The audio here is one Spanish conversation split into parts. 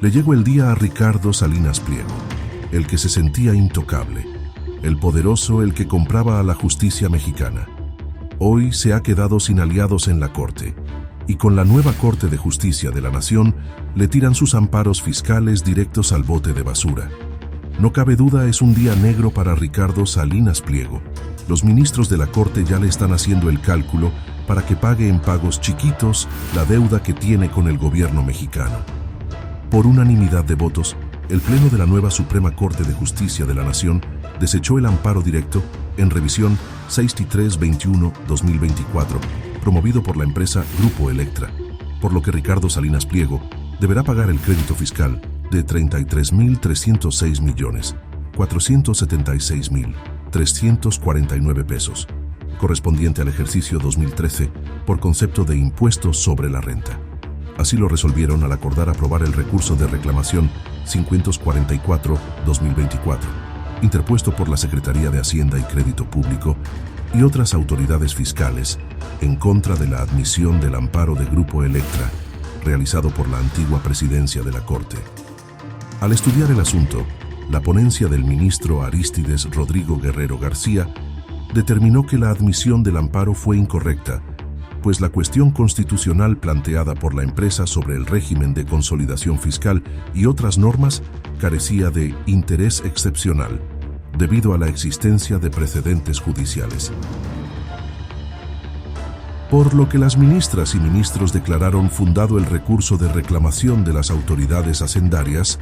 Le llegó el día a Ricardo Salinas Pliego, el que se sentía intocable, el poderoso, el que compraba a la justicia mexicana. Hoy se ha quedado sin aliados en la Corte, y con la nueva Corte de Justicia de la Nación le tiran sus amparos fiscales directos al bote de basura. No cabe duda, es un día negro para Ricardo Salinas Pliego. Los ministros de la Corte ya le están haciendo el cálculo para que pague en pagos chiquitos la deuda que tiene con el gobierno mexicano. Por unanimidad de votos, el Pleno de la nueva Suprema Corte de Justicia de la Nación desechó el amparo directo en revisión 6321-2024, promovido por la empresa Grupo Electra, por lo que Ricardo Salinas Pliego deberá pagar el crédito fiscal de 33.306.476.349 pesos, correspondiente al ejercicio 2013 por concepto de impuesto sobre la renta. Así lo resolvieron al acordar aprobar el recurso de reclamación 544-2024, interpuesto por la Secretaría de Hacienda y Crédito Público y otras autoridades fiscales en contra de la admisión del amparo de Grupo Electra, realizado por la antigua presidencia de la Corte. Al estudiar el asunto, la ponencia del ministro Arístides Rodrigo Guerrero García determinó que la admisión del amparo fue incorrecta, pues la cuestión constitucional planteada por la empresa sobre el régimen de consolidación fiscal y otras normas carecía de interés excepcional, debido a la existencia de precedentes judiciales. Por lo que las ministras y ministros declararon fundado el recurso de reclamación de las autoridades hacendarias,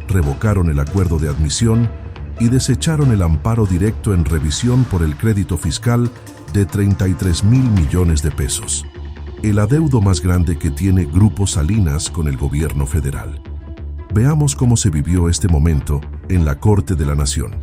revocaron el acuerdo de admisión y desecharon el amparo directo en revisión por el crédito fiscal de 33,000 millones de pesos, el adeudo más grande que tiene Grupo Salinas con el gobierno federal. Veamos cómo se vivió este momento en la Corte de la Nación.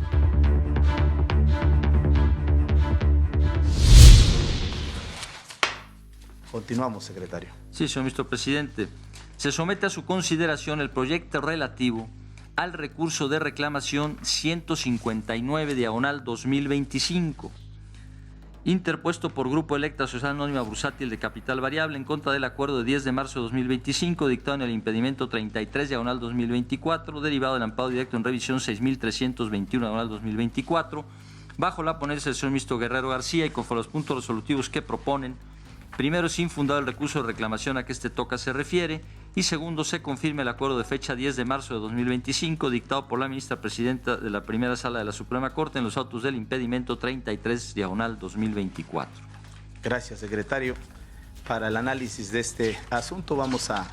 Continuamos, secretario. Sí, señor ministro presidente. Se somete a su consideración el proyecto relativo al recurso de reclamación 159/2025, interpuesto por Grupo Electra Sociedad Anónima Bursátil de Capital Variable en contra del acuerdo de 10 de marzo de 2025 dictado en el impedimento 33/2024, derivado del amparo directo en revisión 6321/2024, bajo la ponencia del señor ministro Guerrero García y conforme a los puntos resolutivos que proponen. Primero, es infundado el recurso de reclamación a que este toca se refiere, y segundo, se confirma el acuerdo de fecha 10 de marzo de 2025 dictado por la ministra presidenta de la primera sala de la Suprema Corte en los autos del impedimento 33/2024. Gracias, secretario. Para el análisis de este asunto vamos a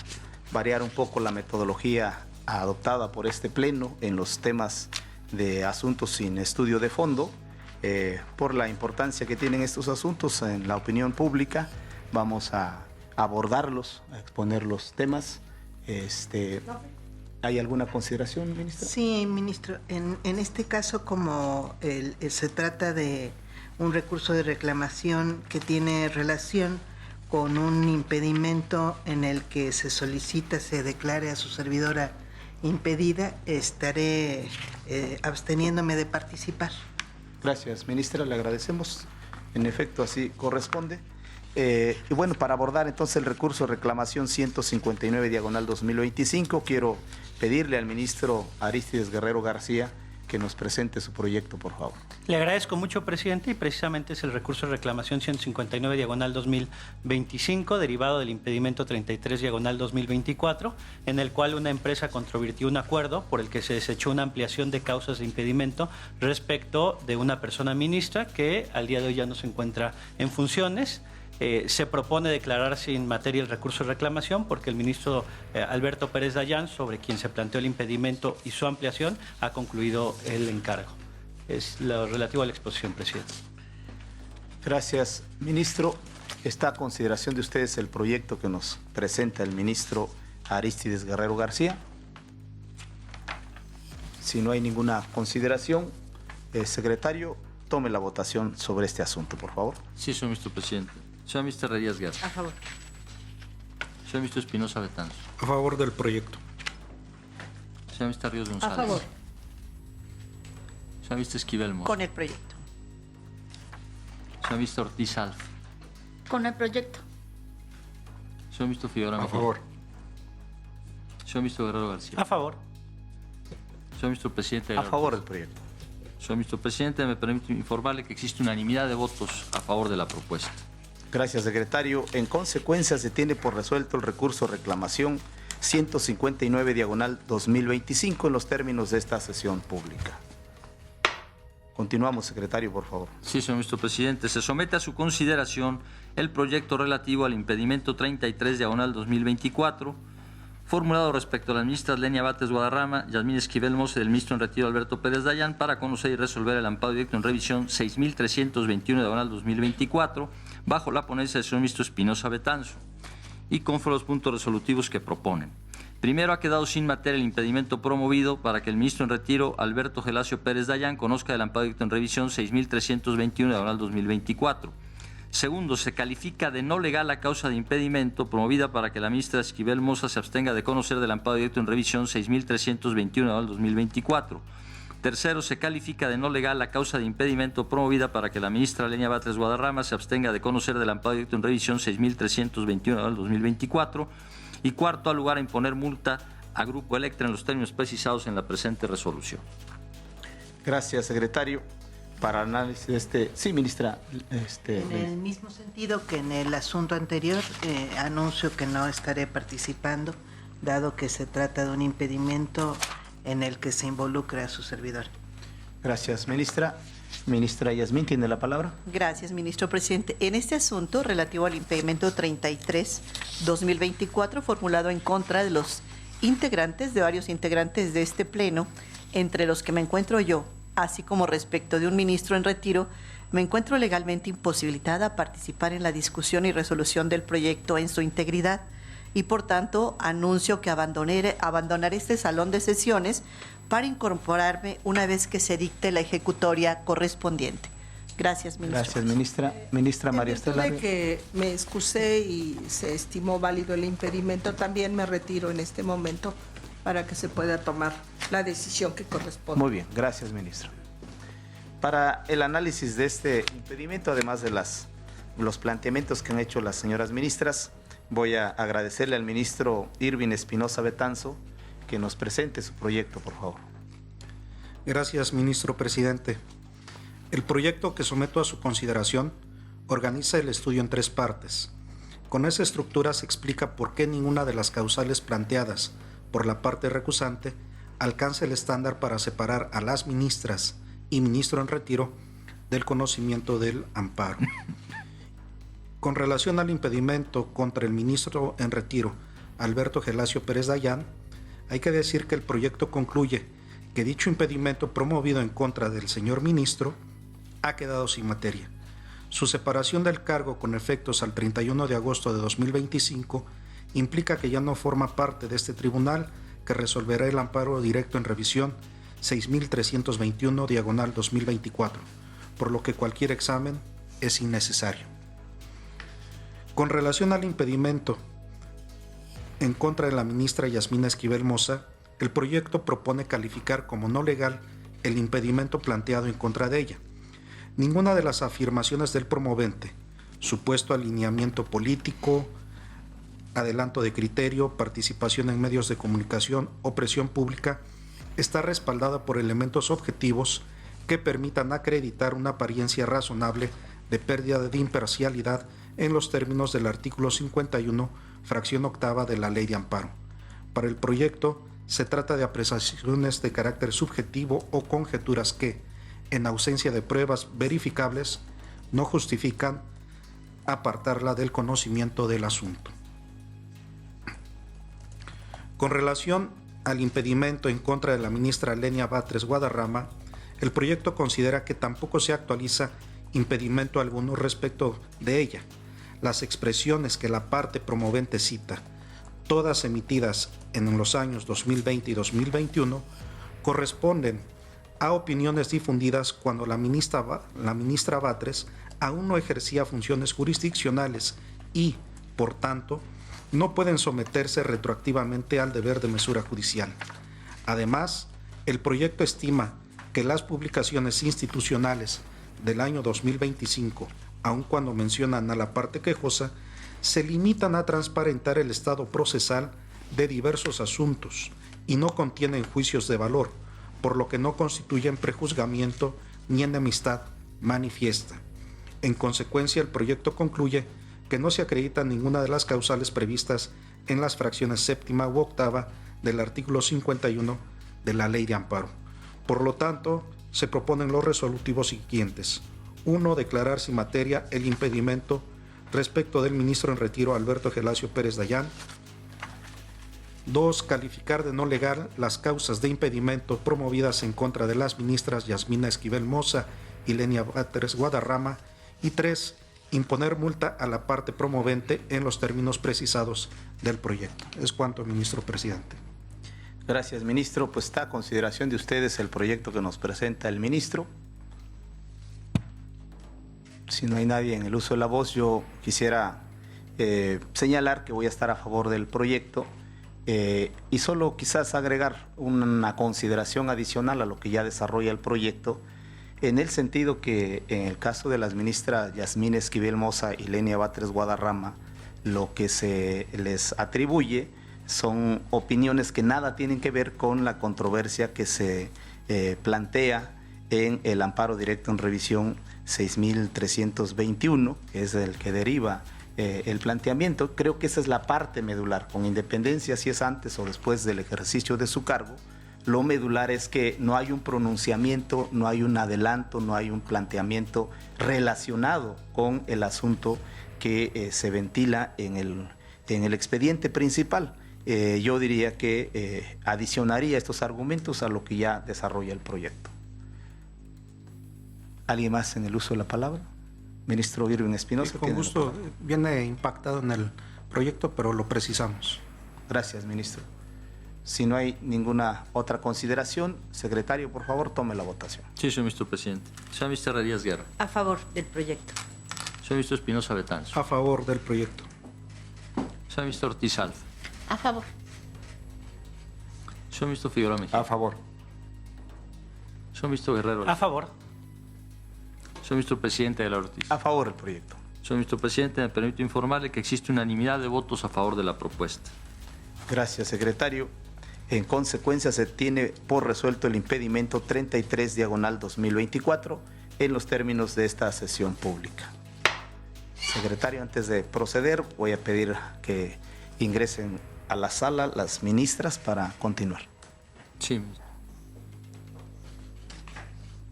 variar un poco la metodología adoptada por este pleno en los temas de asuntos sin estudio de fondo. Por la importancia que tienen estos asuntos en la opinión pública, vamos a abordarlos, a exponer los temas. ¿Hay alguna consideración, ministra? Sí, ministro. En este caso, como se trata de un recurso de reclamación que tiene relación con un impedimento en el que se solicita se declare a su servidora impedida, estaré absteniéndome de participar. Gracias, ministra, le agradecemos. En efecto, así corresponde. Y bueno, para abordar entonces el recurso de reclamación 159/2025, quiero pedirle al ministro Arístides Guerrero García que nos presente su proyecto, por favor. Le agradezco mucho, presidente, y precisamente es el recurso de reclamación 159/2025, derivado del impedimento 33/2024, en el cual una empresa controvirtió un acuerdo por el que se desechó una ampliación de causas de impedimento respecto de una persona ministra que al día de hoy ya no se encuentra en funciones. Se propone declarar sin materia el recurso de reclamación porque el ministro Alberto Pérez Dayán, sobre quien se planteó el impedimento y su ampliación, ha concluido el encargo. Es lo relativo a la exposición, presidente. Gracias, ministro. Está a consideración de ustedes el proyecto que nos presenta el ministro Arístides Guerrero García. Si no hay ninguna consideración, secretario, tome la votación sobre este asunto, por favor. Sí, señor ministro presidente. Señor ministro Herrerías Guerra. A favor. Señor ministro Espinosa Betanzos. A favor del proyecto. Señor ministro Ríos González. A favor. Señor ministro Esquivel Mos. Con el proyecto. Señor ministro Ortiz Alf. Con el proyecto. Señor ministro Figueroa A Mejía. favor. Señor ministro Guerrero García. A favor. Señor ministro presidente. A favor del proyecto. Señor ministro presidente, me permite informarle que existe unanimidad de votos a favor de la propuesta. Gracias, secretario. En consecuencia, se tiene por resuelto el recurso reclamación 159/2025 en los términos de esta sesión pública. Continuamos, secretario, por favor. Sí, señor ministro presidente. Se somete a su consideración el proyecto relativo al impedimento 33/2024, formulado respecto a las ministras Lenia Batres Guadarrama, Yasmín Esquivel Mose, del ministro en retiro Alberto Pérez Dayán, para conocer y resolver el amparo directo en revisión 6321/2024, bajo la ponencia del señor ministro Espinosa Betanzo, y conforme a los puntos resolutivos que proponen. Primero, ha quedado sin materia el impedimento promovido para que el ministro en retiro Alberto Gelasio Pérez Dayán conozca el amparo directo en revisión 6321/2024. Segundo, se califica de no legal la causa de impedimento promovida para que la ministra Esquivel Moza se abstenga de conocer del amparo directo en revisión 6321/2024. Tercero, se califica de no legal la causa de impedimento promovida para que la ministra Lenia Batres Guadarrama se abstenga de conocer del amparo directo en revisión 6321/2024. Y cuarto, al lugar a imponer multa a Grupo Electra en los términos precisados en la presente resolución. Gracias, secretario. Para análisis de este... Sí, ministra. En el mismo sentido que en el asunto anterior, anuncio que no estaré participando, dado que se trata de un impedimento en el que se involucra a su servidor. Gracias, ministra. Ministra Yasmín, ¿tiene la palabra? Gracias, ministro presidente. En este asunto relativo al impedimento 33/2024, formulado en contra de los integrantes, de varios integrantes de este pleno, entre los que me encuentro yo, así como respecto de un ministro en retiro, me encuentro legalmente imposibilitada a participar en la discusión y resolución del proyecto en su integridad y, por tanto, anuncio que abandonaré este salón de sesiones para incorporarme una vez que se dicte la ejecutoria correspondiente. Gracias, ministro. Gracias, ministra. Ministra María Estela. De que me excusé y se estimó válido el impedimento, también me retiro en este momento para que se pueda tomar la decisión que corresponde. Muy bien, gracias, ministro. Para el análisis de este impedimento, además de los planteamientos que han hecho las señoras ministras, voy a agradecerle al ministro Irving Espinosa Betanzo que nos presente su proyecto, por favor. Gracias, ministro presidente. El proyecto que someto a su consideración organiza el estudio en 3 partes. Con esa estructura se explica por qué ninguna de las causales planteadas por la parte recusante alcanza el estándar para separar a las ministras y ministro en retiro del conocimiento del amparo. Con relación al impedimento contra el ministro en retiro, Alberto Gelasio Pérez Dayán, hay que decir que el proyecto concluye que dicho impedimento promovido en contra del señor ministro ha quedado sin materia. Su separación del cargo con efectos al 31 de agosto de 2025 implica que ya no forma parte de este tribunal que resolverá el amparo directo en revisión 6321/2024, por lo que cualquier examen es innecesario. Con relación al impedimento en contra de la ministra Yasmín Esquivel Moza, el proyecto propone calificar como no legal el impedimento planteado en contra de ella. Ninguna de las afirmaciones del promovente, supuesto alineamiento político, adelanto de criterio, participación en medios de comunicación o presión pública, está respaldada por elementos objetivos que permitan acreditar una apariencia razonable de pérdida de imparcialidad en los términos del artículo 51, fracción octava de la Ley de Amparo. Para el proyecto, se trata de apreciaciones de carácter subjetivo o conjeturas que, en ausencia de pruebas verificables, no justifican apartarla del conocimiento del asunto. Con relación al impedimento en contra de la ministra Lenia Batres Guadarrama, el proyecto considera que tampoco se actualiza impedimento alguno respecto de ella. Las expresiones que la parte promovente cita, todas emitidas en los años 2020 y 2021, corresponden a opiniones difundidas cuando la ministra Batres aún no ejercía funciones jurisdiccionales y, por tanto, no pueden someterse retroactivamente al deber de mesura judicial. Además, el proyecto estima que las publicaciones institucionales del año 2025, aun cuando mencionan a la parte quejosa, se limitan a transparentar el estado procesal de diversos asuntos y no contienen juicios de valor, por lo que no constituyen prejuzgamiento ni enemistad manifiesta. En consecuencia, el proyecto concluye que no se acredita ninguna de las causales previstas en las fracciones séptima u octava del artículo 51 de la Ley de Amparo. Por lo tanto, se proponen los resolutivos siguientes. 1. Declarar sin materia el impedimento respecto del ministro en retiro Alberto Gelasio Pérez Dayán. 2. Calificar de no legal las causas de impedimento promovidas en contra de las ministras Yasmina Esquivel Moza y Lenia Batres Guadarrama. Y 3. Imponer multa a la parte promovente en los términos precisados del proyecto. Es cuanto, ministro presidente. Gracias, ministro. Pues está a consideración de ustedes el proyecto que nos presenta el ministro. Si no hay nadie en el uso de la voz, yo quisiera señalar que voy a estar a favor del proyecto y solo quizás agregar una consideración adicional a lo que ya desarrolla el proyecto, en el sentido que en el caso de las ministras Yasmina Esquivel Moza y Lenia Batres Guadarrama, lo que se les atribuye son opiniones que nada tienen que ver con la controversia que se plantea en el amparo directo en revisión 6.321, que es el que deriva el planteamiento. Creo que esa es la parte medular, con independencia si es antes o después del ejercicio de su cargo. Lo medular es que no hay un pronunciamiento, no hay un adelanto, no hay un planteamiento relacionado con el asunto que se ventila en el expediente principal. Yo diría que adicionaría estos argumentos a lo que ya desarrolla el proyecto. ¿Alguien más en el uso de la palabra? Ministro Irving Espinosa. Sí, con gusto. Viene impactado en el proyecto, pero lo precisamos. Gracias, ministro. Si no hay ninguna otra consideración, secretario, por favor, tome la votación. Sí, señor ministro presidente. Señor ministro Herrerías Guerra. A favor del proyecto. Señor ministro Espinosa Betanzo. A favor del proyecto. Señor ministro Ortiz Alfa. A favor. Señor ministro Figueroa Mejía. A favor. Señor ministro Guerrero. A favor. Señor ministro presidente de la Ortiz. A favor del proyecto. Señor ministro presidente, me permito informarle que existe unanimidad de votos a favor de la propuesta. Gracias, secretario. En consecuencia, se tiene por resuelto el impedimento 33/2024 en los términos de esta sesión pública. Secretario, antes de proceder, voy a pedir que ingresen a la sala las ministras para continuar. Sí.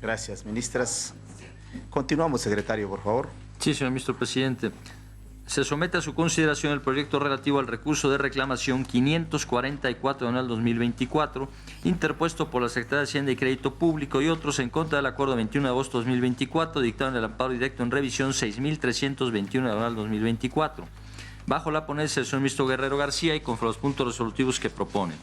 Gracias, ministras. Continuamos, secretario, por favor. Sí, señor ministro presidente. Se somete a su consideración el proyecto relativo al recurso de reclamación 544/2024, interpuesto por la Secretaría de Hacienda y Crédito Público y otros en contra del acuerdo 21 de agosto de 2024, dictado en el amparo directo en revisión 6.321/2024, bajo la ponencia del señor ministro Guerrero García y conforme a los puntos resolutivos que proponen.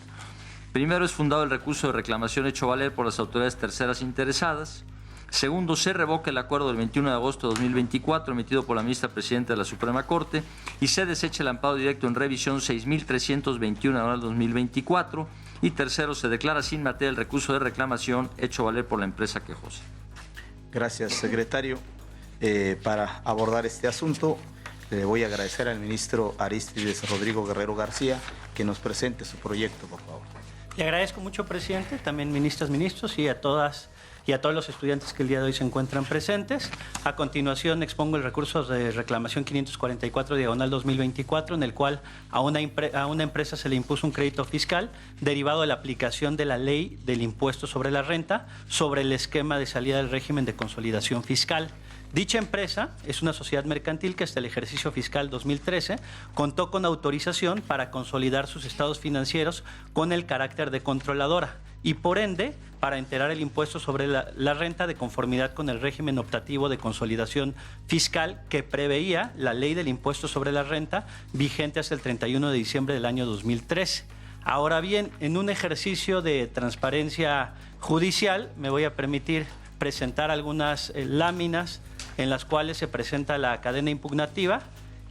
Primero, es fundado el recurso de reclamación hecho valer por las autoridades terceras interesadas. Segundo, se revoca el acuerdo del 21 de agosto de 2024 emitido por la ministra presidenta de la Suprema Corte y se desecha el amparo directo en revisión 6.321/2024. Y tercero, se declara sin materia el recurso de reclamación hecho valer por la empresa quejosa. Gracias, secretario. Para abordar este asunto, le voy a agradecer al ministro Arístides Rodrigo Guerrero García que nos presente su proyecto, por favor. Le agradezco mucho, presidente, también ministras, ministros y a todas y a todos los estudiantes que el día de hoy se encuentran presentes. A continuación expongo el recurso de reclamación 544/2024, en el cual a una empresa se le impuso un crédito fiscal derivado de la aplicación de la ley del impuesto sobre la renta sobre el esquema de salida del régimen de consolidación fiscal. Dicha empresa es una sociedad mercantil que hasta el ejercicio fiscal 2013 contó con autorización para consolidar sus estados financieros con el carácter de controladora y por ende para enterar el impuesto sobre la renta de conformidad con el régimen optativo de consolidación fiscal que preveía la ley del impuesto sobre la renta vigente hasta el 31 de diciembre del año 2013. Ahora bien, en un ejercicio de transparencia judicial me voy a permitir presentar algunas láminas en las cuales se presenta la cadena impugnativa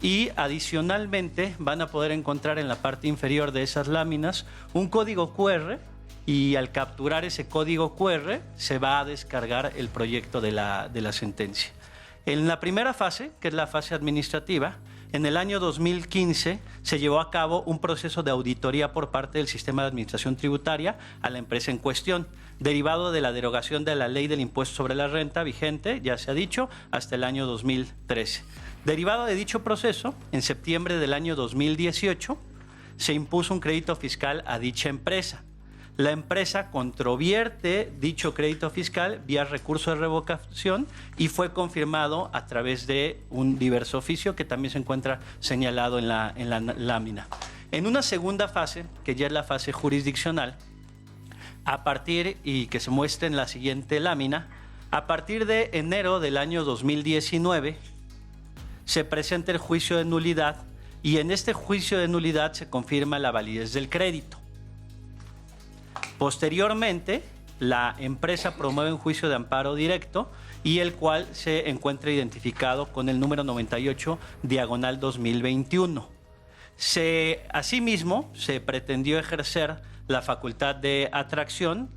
y adicionalmente van a poder encontrar en la parte inferior de esas láminas un código QR y al capturar ese código QR se va a descargar el proyecto de la sentencia. En la primera fase, que es la fase administrativa, en el año 2015 se llevó a cabo un proceso de auditoría por parte del Sistema de Administración Tributaria a la empresa en cuestión, derivado de la derogación de la Ley del Impuesto sobre la Renta vigente, ya se ha dicho, hasta el año 2013. Derivado de dicho proceso, en septiembre del año 2018 se impuso un crédito fiscal a dicha empresa. La empresa controvierte dicho crédito fiscal vía recurso de revocación y fue confirmado a través de un diverso oficio que también se encuentra señalado en la lámina. En una segunda fase, que ya es la fase jurisdiccional, a partir, y que se muestra en la siguiente lámina, a partir de enero del año 2019 se presenta el juicio de nulidad y en este juicio de nulidad se confirma la validez del crédito. Posteriormente, la empresa promueve un juicio de amparo directo y el cual se encuentra identificado con el número 98/2021. Asimismo, se pretendió ejercer la facultad de atracción,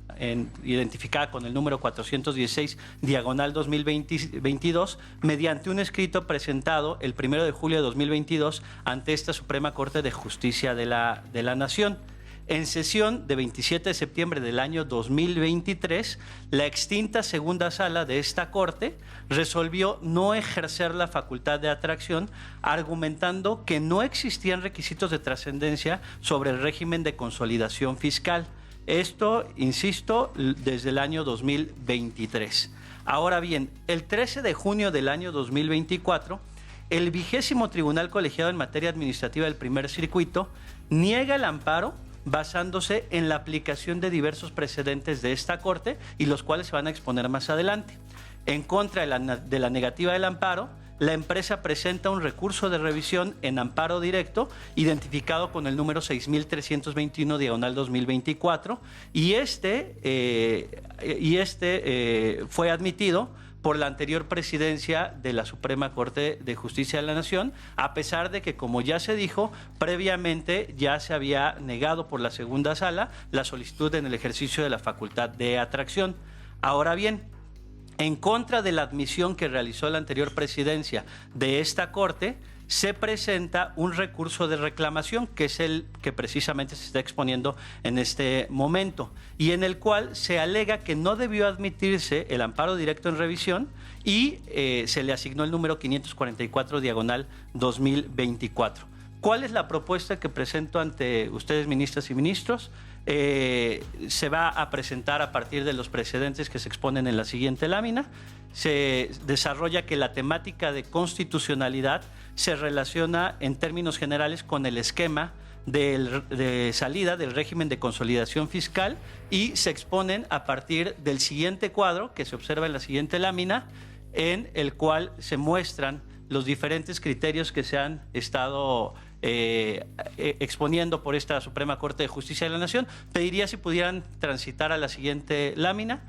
identificada con el número 416/2022, mediante un escrito presentado el 1 de julio de 2022 ante esta Suprema Corte de Justicia de la Nación. En sesión de 27 de septiembre del año 2023, la extinta segunda sala de esta Corte resolvió no ejercer la facultad de atracción, argumentando que no existían requisitos de trascendencia sobre el régimen de consolidación fiscal. Esto, insisto, desde el año 2023. Ahora bien, el 13 de junio del año 2024, el 20º Tribunal Colegiado en Materia Administrativa del Primer Circuito niega el amparo basándose en la aplicación de diversos precedentes de esta Corte y los cuales se van a exponer más adelante. En contra de la negativa del amparo, la empresa presenta un recurso de revisión en amparo directo identificado con el número 6321/2024 y este fue admitido por la anterior presidencia de la Suprema Corte de Justicia de la Nación, a pesar de que, como ya se dijo, previamente ya se había negado por la segunda sala la solicitud en el ejercicio de la facultad de atracción. Ahora bien, en contra de la admisión que realizó la anterior presidencia de esta Corte, se presenta un recurso de reclamación, que es el que precisamente se está exponiendo en este momento, y en el cual se alega que no debió admitirse el amparo directo en revisión y se le asignó el número 544/2024. ¿Cuál es la propuesta que presento ante ustedes, ministras y ministros? Se va a presentar a partir de los precedentes que se exponen en la siguiente lámina. Se desarrolla que la temática de constitucionalidad se relaciona en términos generales con el esquema de salida del régimen de consolidación fiscal y se exponen a partir del siguiente cuadro que se observa en la siguiente lámina, en el cual se muestran los diferentes criterios que se han estado exponiendo por esta Suprema Corte de Justicia de la Nación. Pediría si pudieran transitar a la siguiente lámina.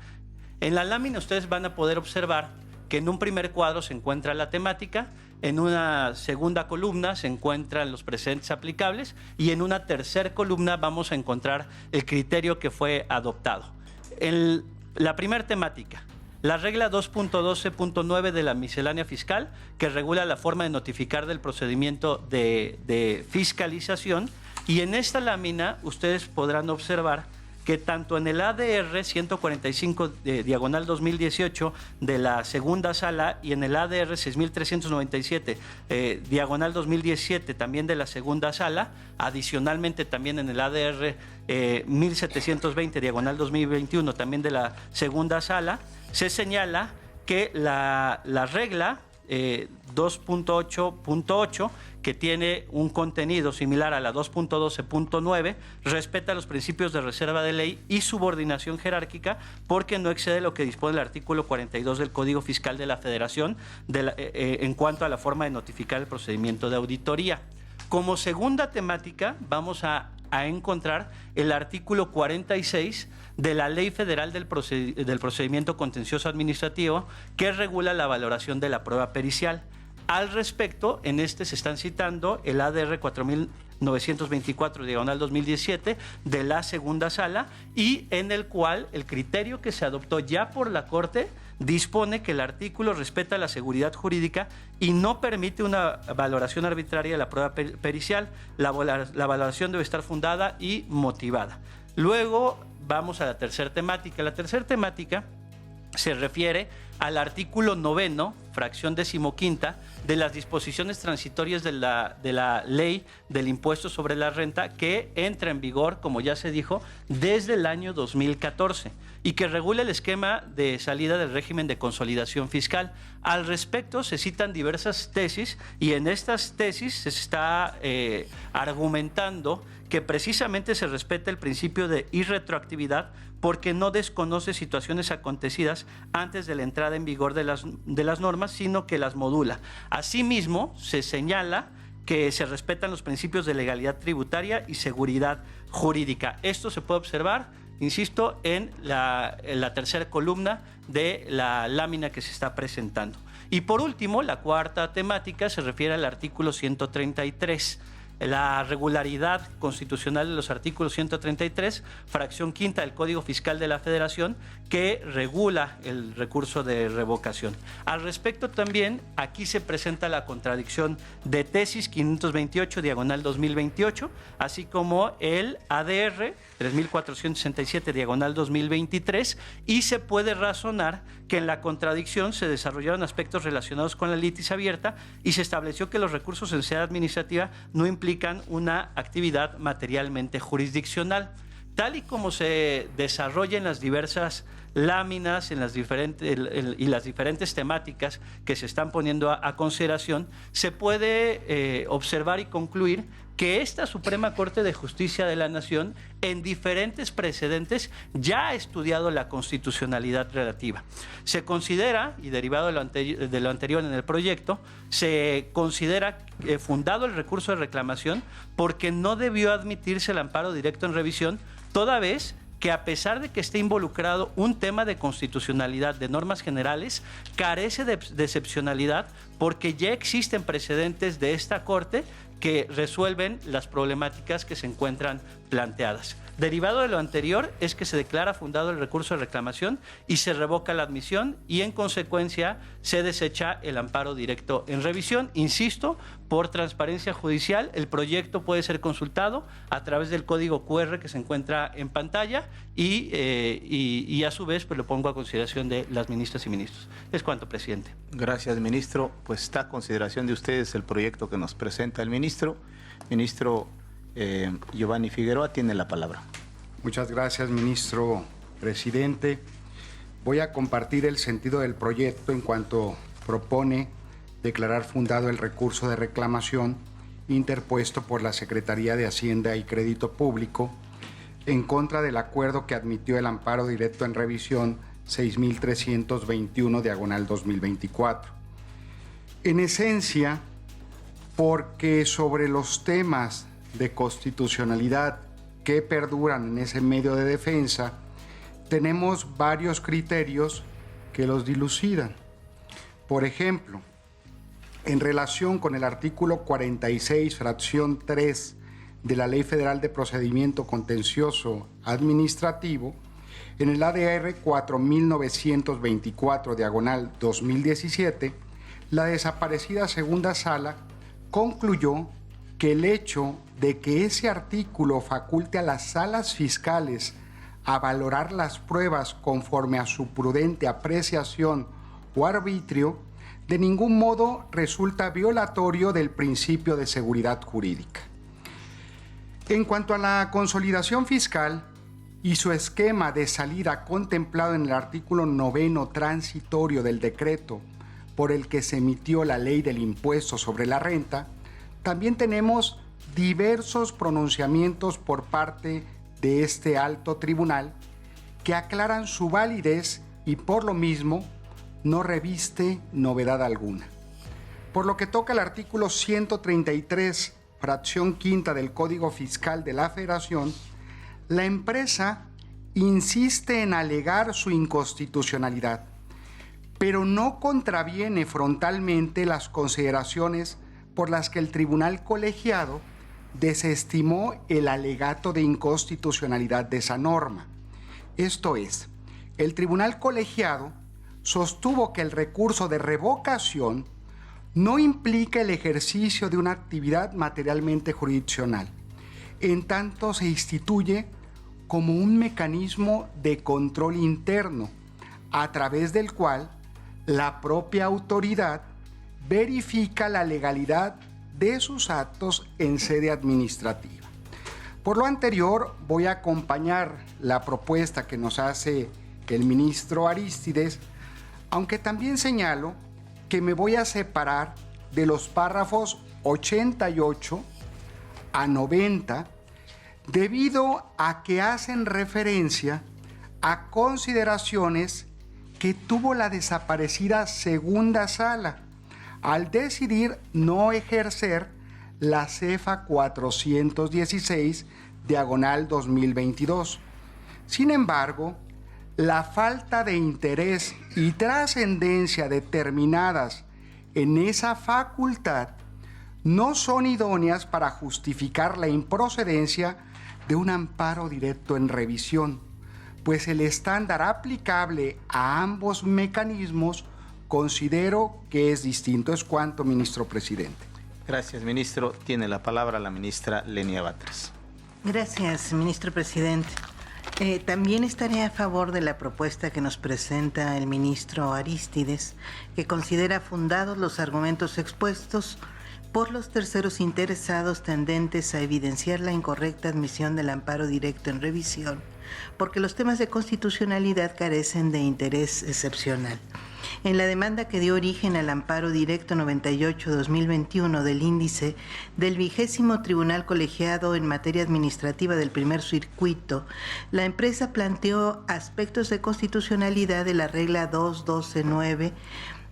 En la lámina ustedes van a poder observar que en un primer cuadro se encuentra la temática, en una segunda columna se encuentran los precedentes aplicables y en una tercera columna vamos a encontrar el criterio que fue adoptado. La primera temática, la regla 2.12.9 de la miscelánea fiscal, que regula la forma de notificar del procedimiento de fiscalización, y en esta lámina ustedes podrán observar que tanto en el ADR 145/2018 de la segunda sala y en el ADR 6397 /2017 también de la segunda sala, adicionalmente también en el ADR 1720 /2021 también de la segunda sala, se señala que la regla 2.8.8, que tiene un contenido similar a la 2.12.9, respeta los principios de reserva de ley y subordinación jerárquica porque no excede lo que dispone el artículo 42 del Código Fiscal de la Federación en cuanto a la forma de notificar el procedimiento de auditoría. Como segunda temática vamos a encontrar el artículo 46 de la Ley Federal del Procedimiento Contencioso Administrativo, que regula la valoración de la prueba pericial. Al respecto, en este se están citando el ADR 4924/2017 de la segunda sala y en el cual el criterio que se adoptó ya por la Corte dispone que el artículo respeta la seguridad jurídica y no permite una valoración arbitraria de la prueba pericial. La valoración debe estar fundada y motivada. Luego vamos a la tercera temática. La tercera temática se refiere al artículo 9, fracción 15ª, de las disposiciones transitorias de la ley del impuesto sobre la renta, que entra en vigor, como ya se dijo, desde el año 2014 y que regula el esquema de salida del régimen de consolidación fiscal. Al respecto se citan diversas tesis y en estas tesis se está argumentando que precisamente se respeta el principio de irretroactividad porque no desconoce situaciones acontecidas antes de la entrada en vigor de las normas, sino que las modula. Asimismo, se señala que se respetan los principios de legalidad tributaria y seguridad jurídica. Esto se puede observar, insisto, en la tercera columna de la lámina que se está presentando. Y por último, la cuarta temática se refiere al artículo 133. La regularidad constitucional de los artículos 133, fracción 5ª del Código Fiscal de la Federación, que regula el recurso de revocación. Al respecto también, aquí se presenta la contradicción de tesis 528, diagonal 2028, así como el ADR 3467, diagonal 2023, y se puede razonar que en la contradicción se desarrollaron aspectos relacionados con la litis abierta y se estableció que los recursos en sede administrativa no implican una actividad materialmente jurisdiccional. Tal y como se desarrolla en las diversas láminas y las diferentes temáticas que se están poniendo a consideración, se puede observar y concluir que esta Suprema Corte de Justicia de la Nación en diferentes precedentes ya ha estudiado la constitucionalidad relativa. Se considera, y derivado de lo anterior en el proyecto, se considera fundado el recurso de reclamación porque no debió admitirse el amparo directo en revisión, toda vez que a pesar de que esté involucrado un tema de constitucionalidad de normas generales, carece de excepcionalidad porque ya existen precedentes de esta Corte que resuelven las problemáticas que se encuentran planteadas. Derivado de lo anterior es que se declara fundado el recurso de reclamación y se revoca la admisión y en consecuencia se desecha el amparo directo en revisión. Insisto, por transparencia judicial, el proyecto puede ser consultado a través del código QR que se encuentra en pantalla y a su vez pues lo pongo a consideración de las ministras y ministros. Es cuanto, presidente. Gracias, ministro. Pues está a consideración de ustedes el proyecto que nos presenta el ministro. Ministro Giovanni Figueroa tiene la palabra. Muchas gracias, ministro presidente. Voy a compartir el sentido del proyecto en cuanto propone declarar fundado el recurso de reclamación interpuesto por la Secretaría de Hacienda y Crédito Público en contra del acuerdo que admitió el amparo directo en revisión 6321, diagonal 2024. En esencia, porque sobre los temas de constitucionalidad que perduran en ese medio de defensa, tenemos varios criterios que los dilucidan. Por ejemplo, en relación con el artículo 46, fracción 3 de la Ley Federal de Procedimiento Contencioso Administrativo, en el ADR 4924, diagonal 2017, la desaparecida segunda sala concluyó que el hecho de que ese artículo faculte a las salas fiscales a valorar las pruebas conforme a su prudente apreciación o arbitrio, de ningún modo resulta violatorio del principio de seguridad jurídica. En cuanto a la consolidación fiscal y su esquema de salida contemplado en el artículo 9 transitorio del decreto por el que se emitió la ley del impuesto sobre la renta, también tenemos diversos pronunciamientos por parte de este alto tribunal que aclaran su validez y por lo mismo no reviste novedad alguna. Por lo que toca al artículo 133, fracción 5ª del Código Fiscal de la Federación, la empresa insiste en alegar su inconstitucionalidad, pero no contraviene frontalmente las consideraciones por las que el tribunal colegiado desestimó el alegato de inconstitucionalidad de esa norma. Esto es, el tribunal colegiado sostuvo que el recurso de revocación no implica el ejercicio de una actividad materialmente jurisdiccional, en tanto se instituye como un mecanismo de control interno, a través del cual la propia autoridad verifica la legalidad de sus actos en sede administrativa. Por lo anterior, voy a acompañar la propuesta que nos hace el ministro Arístides, aunque también señalo que me voy a separar de los párrafos 88 a 90 debido a que hacen referencia a consideraciones que tuvo la desaparecida segunda sala al decidir no ejercer la CEFA 416/2022. Sin embargo, la falta de interés y trascendencia determinadas en esa facultad no son idóneas para justificar la improcedencia de un amparo directo en revisión, pues el estándar aplicable a ambos mecanismos considero que es distinto. Es cuanto, ministro presidente. Gracias, ministro. Tiene la palabra la ministra Lenia Batres. Gracias, ministro presidente. También estaré a favor de la propuesta que nos presenta el ministro Arístides, que considera fundados los argumentos expuestos por los terceros interesados tendentes a evidenciar la incorrecta admisión del amparo directo en revisión, porque los temas de constitucionalidad carecen de interés excepcional. En la demanda que dio origen al amparo directo 98/2021 del índice del 20º Tribunal Colegiado en materia administrativa del primer circuito, la empresa planteó aspectos de constitucionalidad de la regla 2.12.9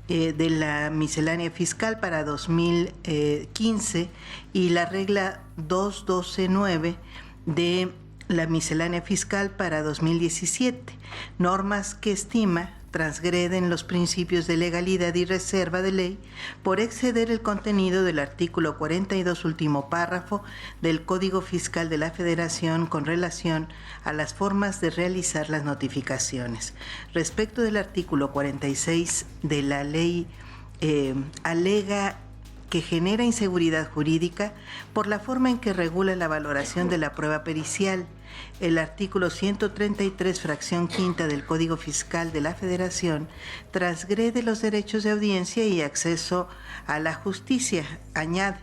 de la miscelánea fiscal para 2015 y la regla 2.12.9 de la miscelánea fiscal para 2017, normas que estima transgreden los principios de legalidad y reserva de ley por exceder el contenido del artículo 42, último párrafo, del Código Fiscal de la Federación con relación a las formas de realizar las notificaciones. Respecto del artículo 46 de la ley, alega que genera inseguridad jurídica por la forma en que regula la valoración de la prueba pericial. El artículo 133, fracción quinta del Código Fiscal de la Federación transgrede los derechos de audiencia y acceso a la justicia. Añade: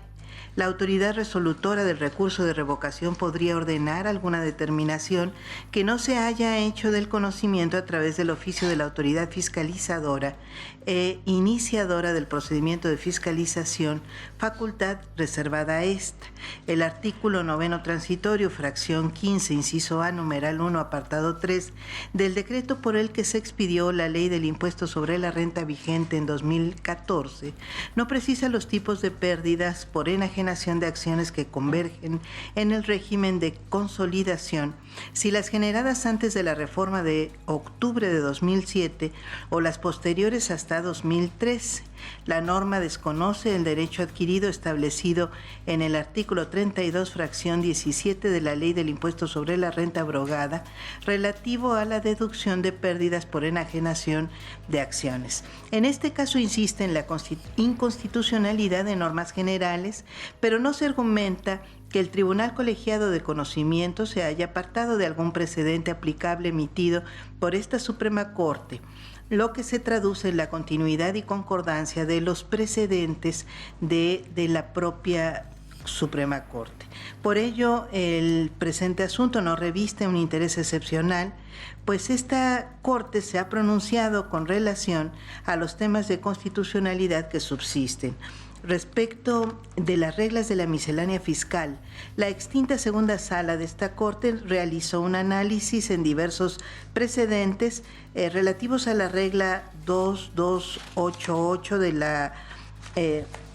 la autoridad resolutora del recurso de revocación podría ordenar alguna determinación que no se haya hecho del conocimiento a través del oficio de la autoridad fiscalizadora e iniciadora del procedimiento de fiscalización, facultad reservada a esta. El artículo 9 transitorio, fracción 15, inciso A, numeral 1, apartado 3, del decreto por el que se expidió la ley del impuesto sobre la renta vigente en 2014, no precisa los tipos de pérdidas por enajenación de acciones que convergen en el régimen de consolidación, si las generadas antes de la reforma de octubre de 2007 o las posteriores hasta 2013. La norma desconoce el derecho adquirido establecido en el artículo 32, fracción 17 de la Ley del Impuesto sobre la Renta Abrogada, relativo a la deducción de pérdidas por enajenación de acciones. En este caso insiste en la inconstitucionalidad de normas generales, pero no se argumenta que el Tribunal Colegiado de Conocimiento se haya apartado de algún precedente aplicable emitido por esta Suprema Corte, lo que se traduce en la continuidad y concordancia de los precedentes de la propia Suprema Corte. Por ello, el presente asunto no reviste un interés excepcional, pues esta Corte se ha pronunciado con relación a los temas de constitucionalidad que subsisten. Respecto de las reglas de la miscelánea fiscal, la extinta segunda sala de esta Corte realizó un análisis en diversos precedentes relativos a la regla 2288 de la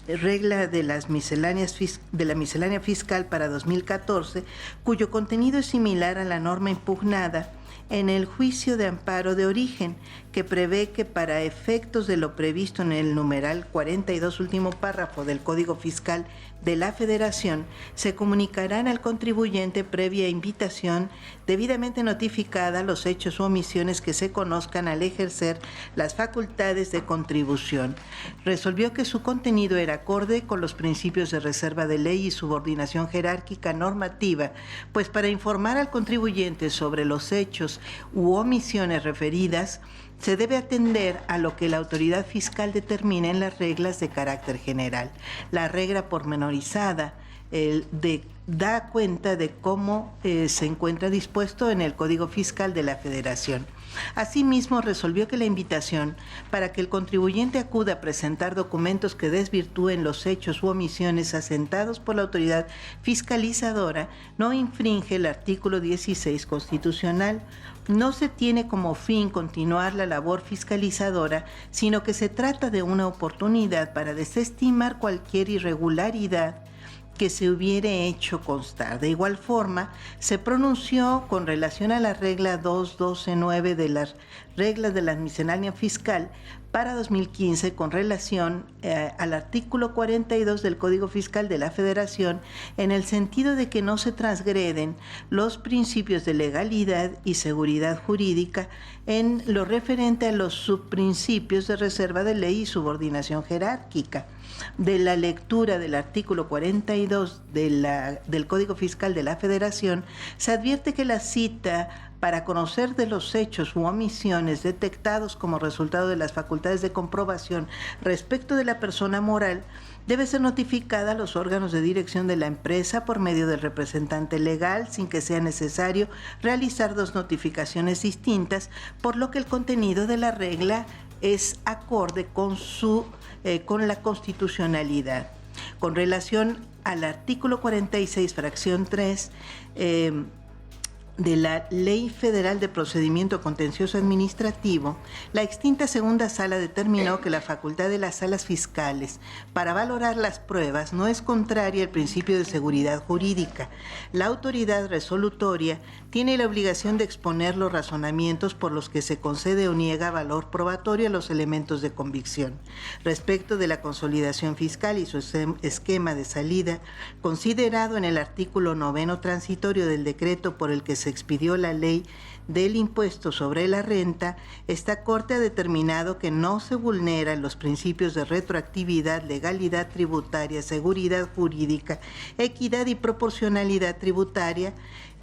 regla de la miscelánea fiscal para 2014, cuyo contenido es similar a la norma impugnada en el juicio de amparo de origen, que prevé que para efectos de lo previsto en el numeral 42, último párrafo del Código Fiscal de la Federación, se comunicarán al contribuyente previa invitación debidamente notificada los hechos u omisiones que se conozcan al ejercer las facultades de contribución. Resolvió que su contenido era acorde con los principios de reserva de ley y subordinación jerárquica normativa, pues para informar al contribuyente sobre los hechos u omisiones referidas, se debe atender a lo que la autoridad fiscal determine en las reglas de carácter general. La regla pormenorizada da cuenta de cómo se encuentra dispuesto en el Código Fiscal de la Federación. Asimismo, resolvió que la invitación para que el contribuyente acuda a presentar documentos que desvirtúen los hechos u omisiones asentados por la autoridad fiscalizadora no infringe el artículo 16 constitucional. No se tiene como fin continuar la labor fiscalizadora, sino que se trata de una oportunidad para desestimar cualquier irregularidad que se hubiere hecho constar. De igual forma, se pronunció con relación a la regla 2.12.9 de las reglas de la miscelánea fiscal para 2015 con relación al artículo 42 del Código Fiscal de la Federación, en el sentido de que no se transgreden los principios de legalidad y seguridad jurídica en lo referente a los subprincipios de reserva de ley y subordinación jerárquica. De la lectura del artículo 42 del Código Fiscal de la Federación, se advierte que la cita para conocer de los hechos u omisiones detectados como resultado de las facultades de comprobación respecto de la persona moral debe ser notificada a los órganos de dirección de la empresa por medio del representante legal, sin que sea necesario realizar dos notificaciones distintas, por lo que el contenido de la regla es acorde con la constitucionalidad. Con relación al artículo 46, fracción 3, de la Ley Federal de Procedimiento Contencioso Administrativo, la extinta segunda sala determinó que la facultad de las salas fiscales para valorar las pruebas no es contraria al principio de seguridad jurídica. La autoridad resolutoria tiene la obligación de exponer los razonamientos por los que se concede o niega valor probatorio a los elementos de convicción. Respecto de la consolidación fiscal y su esquema de salida, considerado en el artículo 9 transitorio del decreto por el que se expidió la ley del impuesto sobre la renta, esta Corte ha determinado que no se vulneran los principios de retroactividad, legalidad tributaria, seguridad jurídica, equidad y proporcionalidad tributaria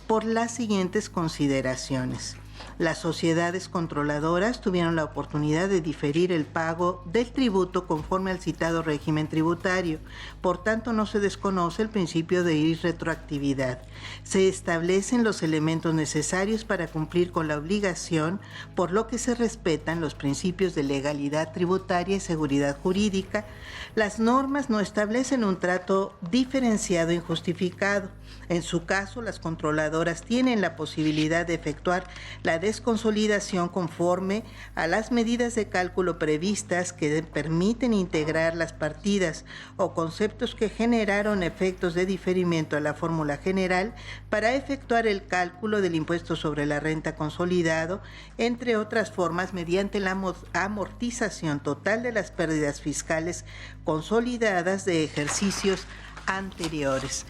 por las siguientes consideraciones. Las sociedades controladoras tuvieron la oportunidad de diferir el pago del tributo conforme al citado régimen tributario. Por tanto, no se desconoce el principio de irretroactividad. Se establecen los elementos necesarios para cumplir con la obligación, por lo que se respetan los principios de legalidad tributaria y seguridad jurídica. Las normas no establecen un trato diferenciado e injustificado. En su caso, las controladoras tienen la posibilidad de efectuar la desconsolidación conforme a las medidas de cálculo previstas que permiten integrar las partidas o conceptos que generaron efectos de diferimiento a la fórmula general para efectuar el cálculo del impuesto sobre la renta consolidado, entre otras formas, mediante la amortización total de las pérdidas fiscales consolidadas de ejercicios anteriores.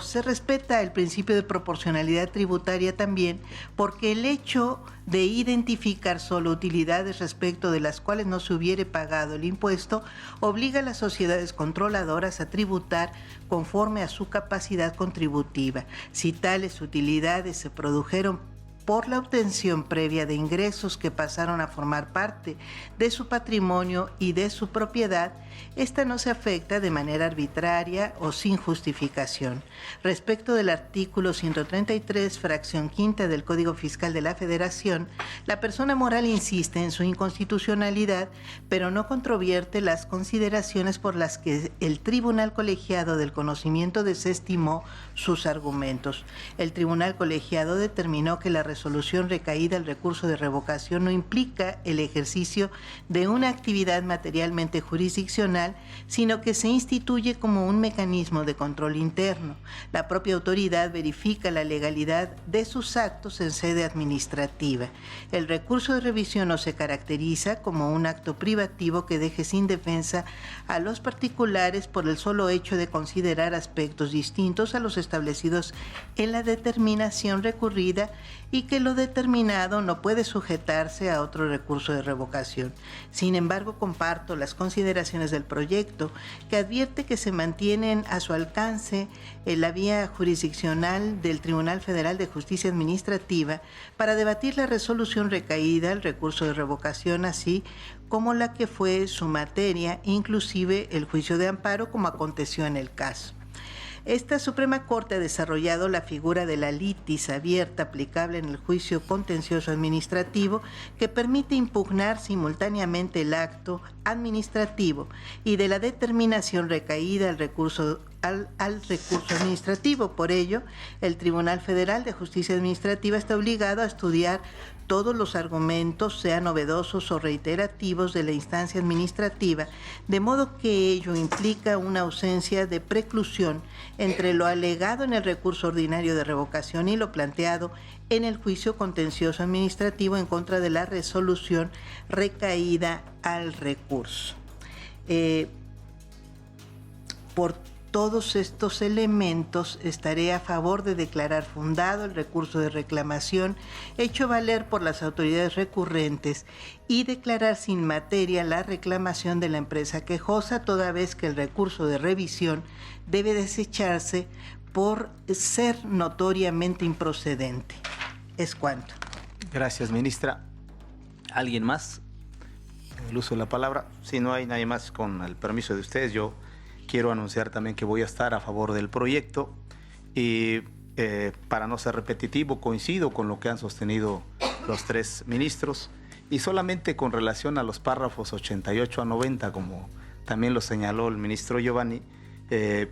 Se respeta el principio de proporcionalidad tributaria también, porque el hecho de identificar solo utilidades respecto de las cuales no se hubiere pagado el impuesto obliga a las sociedades controladoras a tributar conforme a su capacidad contributiva. Si tales utilidades se produjeron por la obtención previa de ingresos que pasaron a formar parte de su patrimonio y de su propiedad, esta no se afecta de manera arbitraria o sin justificación. Respecto del artículo 133, fracción quinta del Código Fiscal de la Federación, la persona moral insiste en su inconstitucionalidad, pero no controvierte las consideraciones por las que el Tribunal Colegiado del Conocimiento desestimó sus argumentos. El Tribunal Colegiado determinó que la resolución recaída el recurso de revocación no implica el ejercicio de una actividad materialmente jurisdiccional, sino que se instituye como un mecanismo de control interno. La propia autoridad verifica la legalidad de sus actos en sede administrativa. El recurso de revisión no se caracteriza como un acto privativo que deje sin defensa a los particulares por el solo hecho de considerar aspectos distintos a los establecidos en la determinación recurrida y que lo determinado no puede sujetarse a otro recurso de revocación. Sin embargo, comparto las consideraciones del proyecto, que advierte que se mantienen a su alcance la vía jurisdiccional del Tribunal Federal de Justicia Administrativa para debatir la resolución recaída, el recurso de revocación, así como la que fue su materia, inclusive el juicio de amparo, como aconteció en el caso. Esta Suprema Corte ha desarrollado la figura de la litis abierta aplicable en el juicio contencioso administrativo, que permite impugnar simultáneamente el acto administrativo y de la determinación recaída al recurso administrativo. Por ello, el Tribunal Federal de Justicia Administrativa está obligado a estudiar todos los argumentos, sean novedosos o reiterativos, de la instancia administrativa, de modo que ello implica una ausencia de preclusión entre lo alegado en el recurso ordinario de revocación y lo planteado en el juicio contencioso administrativo en contra de la resolución recaída al recurso. Por todos estos elementos, estaré a favor de declarar fundado el recurso de reclamación hecho valer por las autoridades recurrentes y declarar sin materia la reclamación de la empresa quejosa, toda vez que el recurso de revisión debe desecharse por ser notoriamente improcedente. Es cuanto. Gracias, ministra. ¿Alguien más? El uso de la palabra. Si no hay nadie más, con el permiso de ustedes, yo quiero anunciar también que voy a estar a favor del proyecto y para no ser repetitivo, coincido con lo que han sostenido los tres ministros y solamente con relación a los párrafos 88 a 90, como también lo señaló el ministro Giovanni,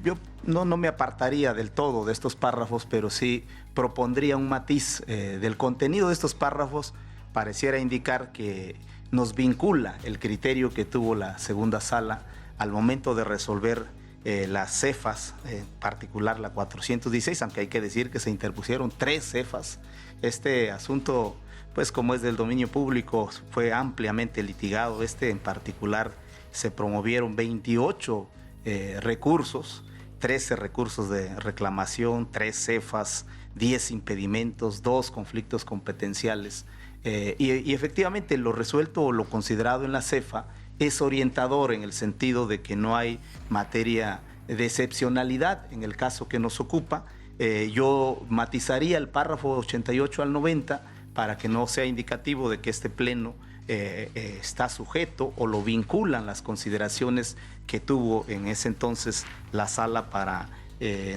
yo no me apartaría del todo de estos párrafos, pero sí propondría un matiz del contenido de estos párrafos. Pareciera indicar que nos vincula el criterio que tuvo la segunda sala al momento de resolver las cefas, en particular la 416, aunque hay que decir que se interpusieron 3 cefas. Este asunto, pues como es del dominio público, fue ampliamente litigado. En particular se promovieron 28 recursos, 13 recursos de reclamación, 3 cefas, 10 impedimentos, 2 conflictos competenciales. Y efectivamente lo resuelto o lo considerado en la cefa es orientador en el sentido de que no hay materia de excepcionalidad en el caso que nos ocupa. Yo matizaría el párrafo 88 al 90 para que no sea indicativo de que este pleno está sujeto o lo vinculan las consideraciones que tuvo en ese entonces la sala para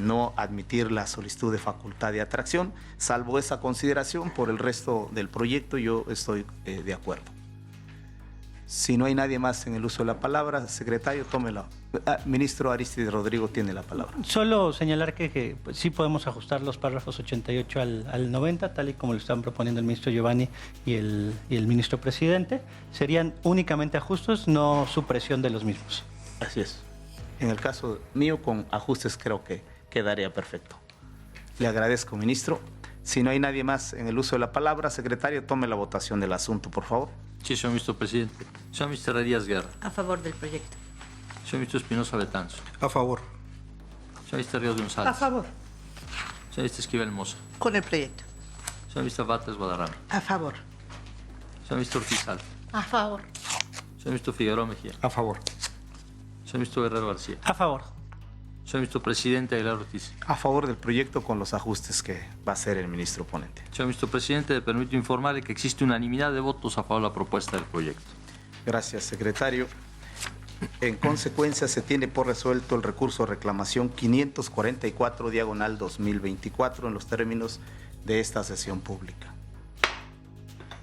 no admitir la solicitud de facultad de atracción. Salvo esa consideración, por el resto del proyecto yo estoy de acuerdo. Si no hay nadie más en el uso de la palabra, secretario, tómela. Ministro Arístides Rodrigo tiene la palabra. Solo señalar que pues, sí podemos ajustar los párrafos 88 al 90, tal y como lo están proponiendo el ministro Giovanni y el ministro presidente. Serían únicamente ajustes, no supresión de los mismos. Así es. En el caso mío, con ajustes creo que quedaría perfecto. Le agradezco, ministro. Si no hay nadie más en el uso de la palabra, secretario, tome la votación del asunto, por favor. Sí, señor ministro presidente. Señor ministro Díaz Guerra. A favor del proyecto. Señor ministro Espinosa Betanzo. A favor. Señor ministro Ríos González. A favor. Señor ministro Esquivel Moza. Con el proyecto. Señor ministro Batres Guadarrama. A favor. Señor ministro Ortiz Alfa. A favor. Señor ministro Figueroa Mejía. A favor. Señor ministro Guerrero García. A favor. Señor ministro presidente Aguilar Ortiz. A favor del proyecto con los ajustes que va a hacer el ministro ponente. Señor ministro presidente, le permito informarle que existe unanimidad de votos a favor de la propuesta del proyecto. Gracias, secretario. En consecuencia, se tiene por resuelto el recurso de reclamación 544/2024 en los términos de esta sesión pública.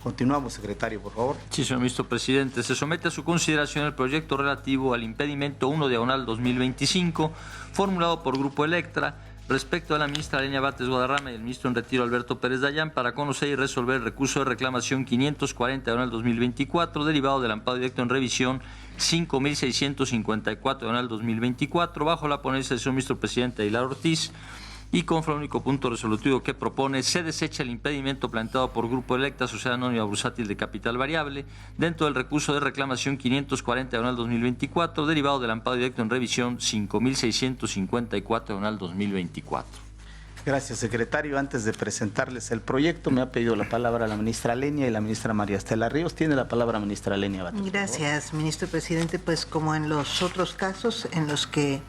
Continuamos, secretario, por favor. Sí, señor ministro presidente. Se somete a su consideración el proyecto relativo al impedimento 1/2025, formulado por Grupo Electra, respecto a la ministra Lenia Batres Guadarrama y el ministro en retiro Alberto Pérez Dayán para conocer y resolver el recurso de reclamación 540/2024 derivado del amparo directo en revisión 5654/2024 bajo la ponencia del señor ministro presidente Aguilar Ortiz y conforme al único punto resolutivo que propone, se desecha el impedimento planteado por Grupo Electra, Sociedad Anónima Bursátil de Capital Variable, dentro del recurso de reclamación 540/2024, derivado del amparo directo en revisión 5654/2024. Gracias, secretario. Antes de presentarles el proyecto, me ha pedido la palabra la ministra Lenia y la ministra María Estela Ríos. Tiene la palabra ministra Lenia Batres. Gracias, ministro presidente. Pues como en los otros casos en los que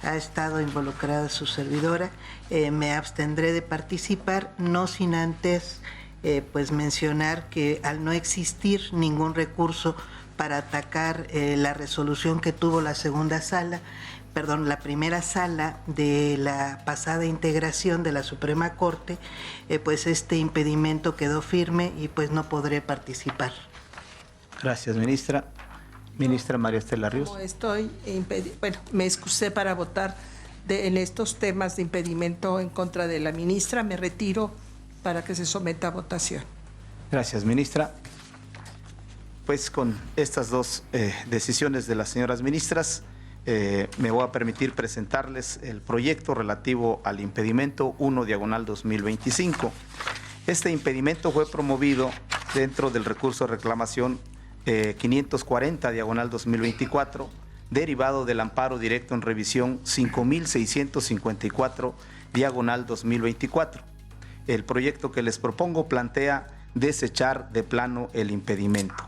ha estado involucrada su servidora, me abstendré de participar, no sin antes pues mencionar que al no existir ningún recurso para atacar la resolución que tuvo la primera sala de la pasada integración de la Suprema Corte, pues este impedimento quedó firme y pues no podré participar. Gracias, ministra. Ministra María Estela Ríos. Como me excusé para votar en estos temas de impedimento en contra de la ministra. Me retiro para que se someta a votación. Gracias, ministra. Pues con estas dos decisiones de las señoras ministras, me voy a permitir presentarles el proyecto relativo al impedimento 1/2025. Este impedimento fue promovido dentro del recurso de reclamación 540/2024, derivado del amparo directo en revisión 5654/2024. El proyecto que les propongo plantea desechar de plano el impedimento.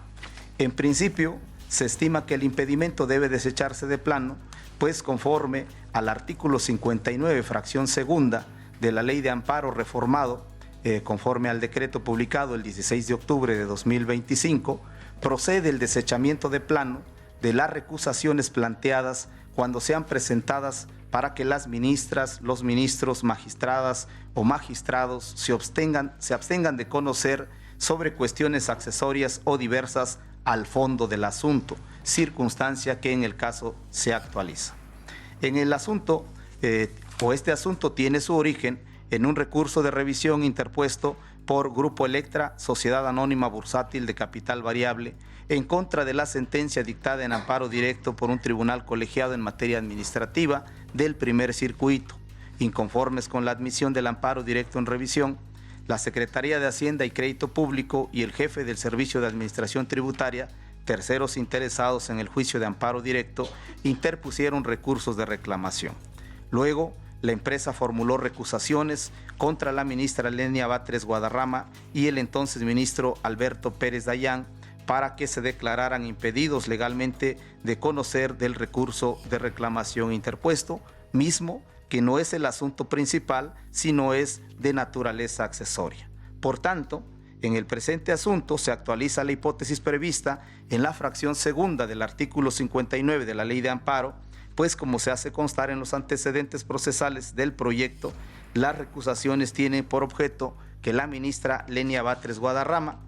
En principio, se estima que el impedimento debe desecharse de plano, pues conforme al artículo 59, fracción segunda de la Ley de Amparo reformado, conforme al decreto publicado el 16 de octubre de 2025, procede el desechamiento de plano de las recusaciones planteadas cuando sean presentadas para que las ministras, los ministros, magistradas o magistrados se abstengan de conocer sobre cuestiones accesorias o diversas al fondo del asunto, circunstancia que en el caso se actualiza. En el asunto, este asunto tiene su origen en un recurso de revisión interpuesto por Grupo Electra, Sociedad Anónima Bursátil de Capital Variable, en contra de la sentencia dictada en amparo directo por un tribunal colegiado en materia administrativa del primer circuito. Inconformes con la admisión del amparo directo en revisión, la Secretaría de Hacienda y Crédito Público y el jefe del Servicio de Administración Tributaria, terceros interesados en el juicio de amparo directo, interpusieron recursos de reclamación. Luego, la empresa formuló recusaciones contra la ministra Lenia Batres Guadarrama y el entonces ministro Alberto Pérez Dayán para que se declararan impedidos legalmente de conocer del recurso de reclamación interpuesto, mismo que no es el asunto principal, sino es de naturaleza accesoria. Por tanto, en el presente asunto se actualiza la hipótesis prevista en la fracción segunda del artículo 59 de la Ley de Amparo, pues como se hace constar en los antecedentes procesales del proyecto, las recusaciones tienen por objeto que la ministra Lenia Batres Guadarrama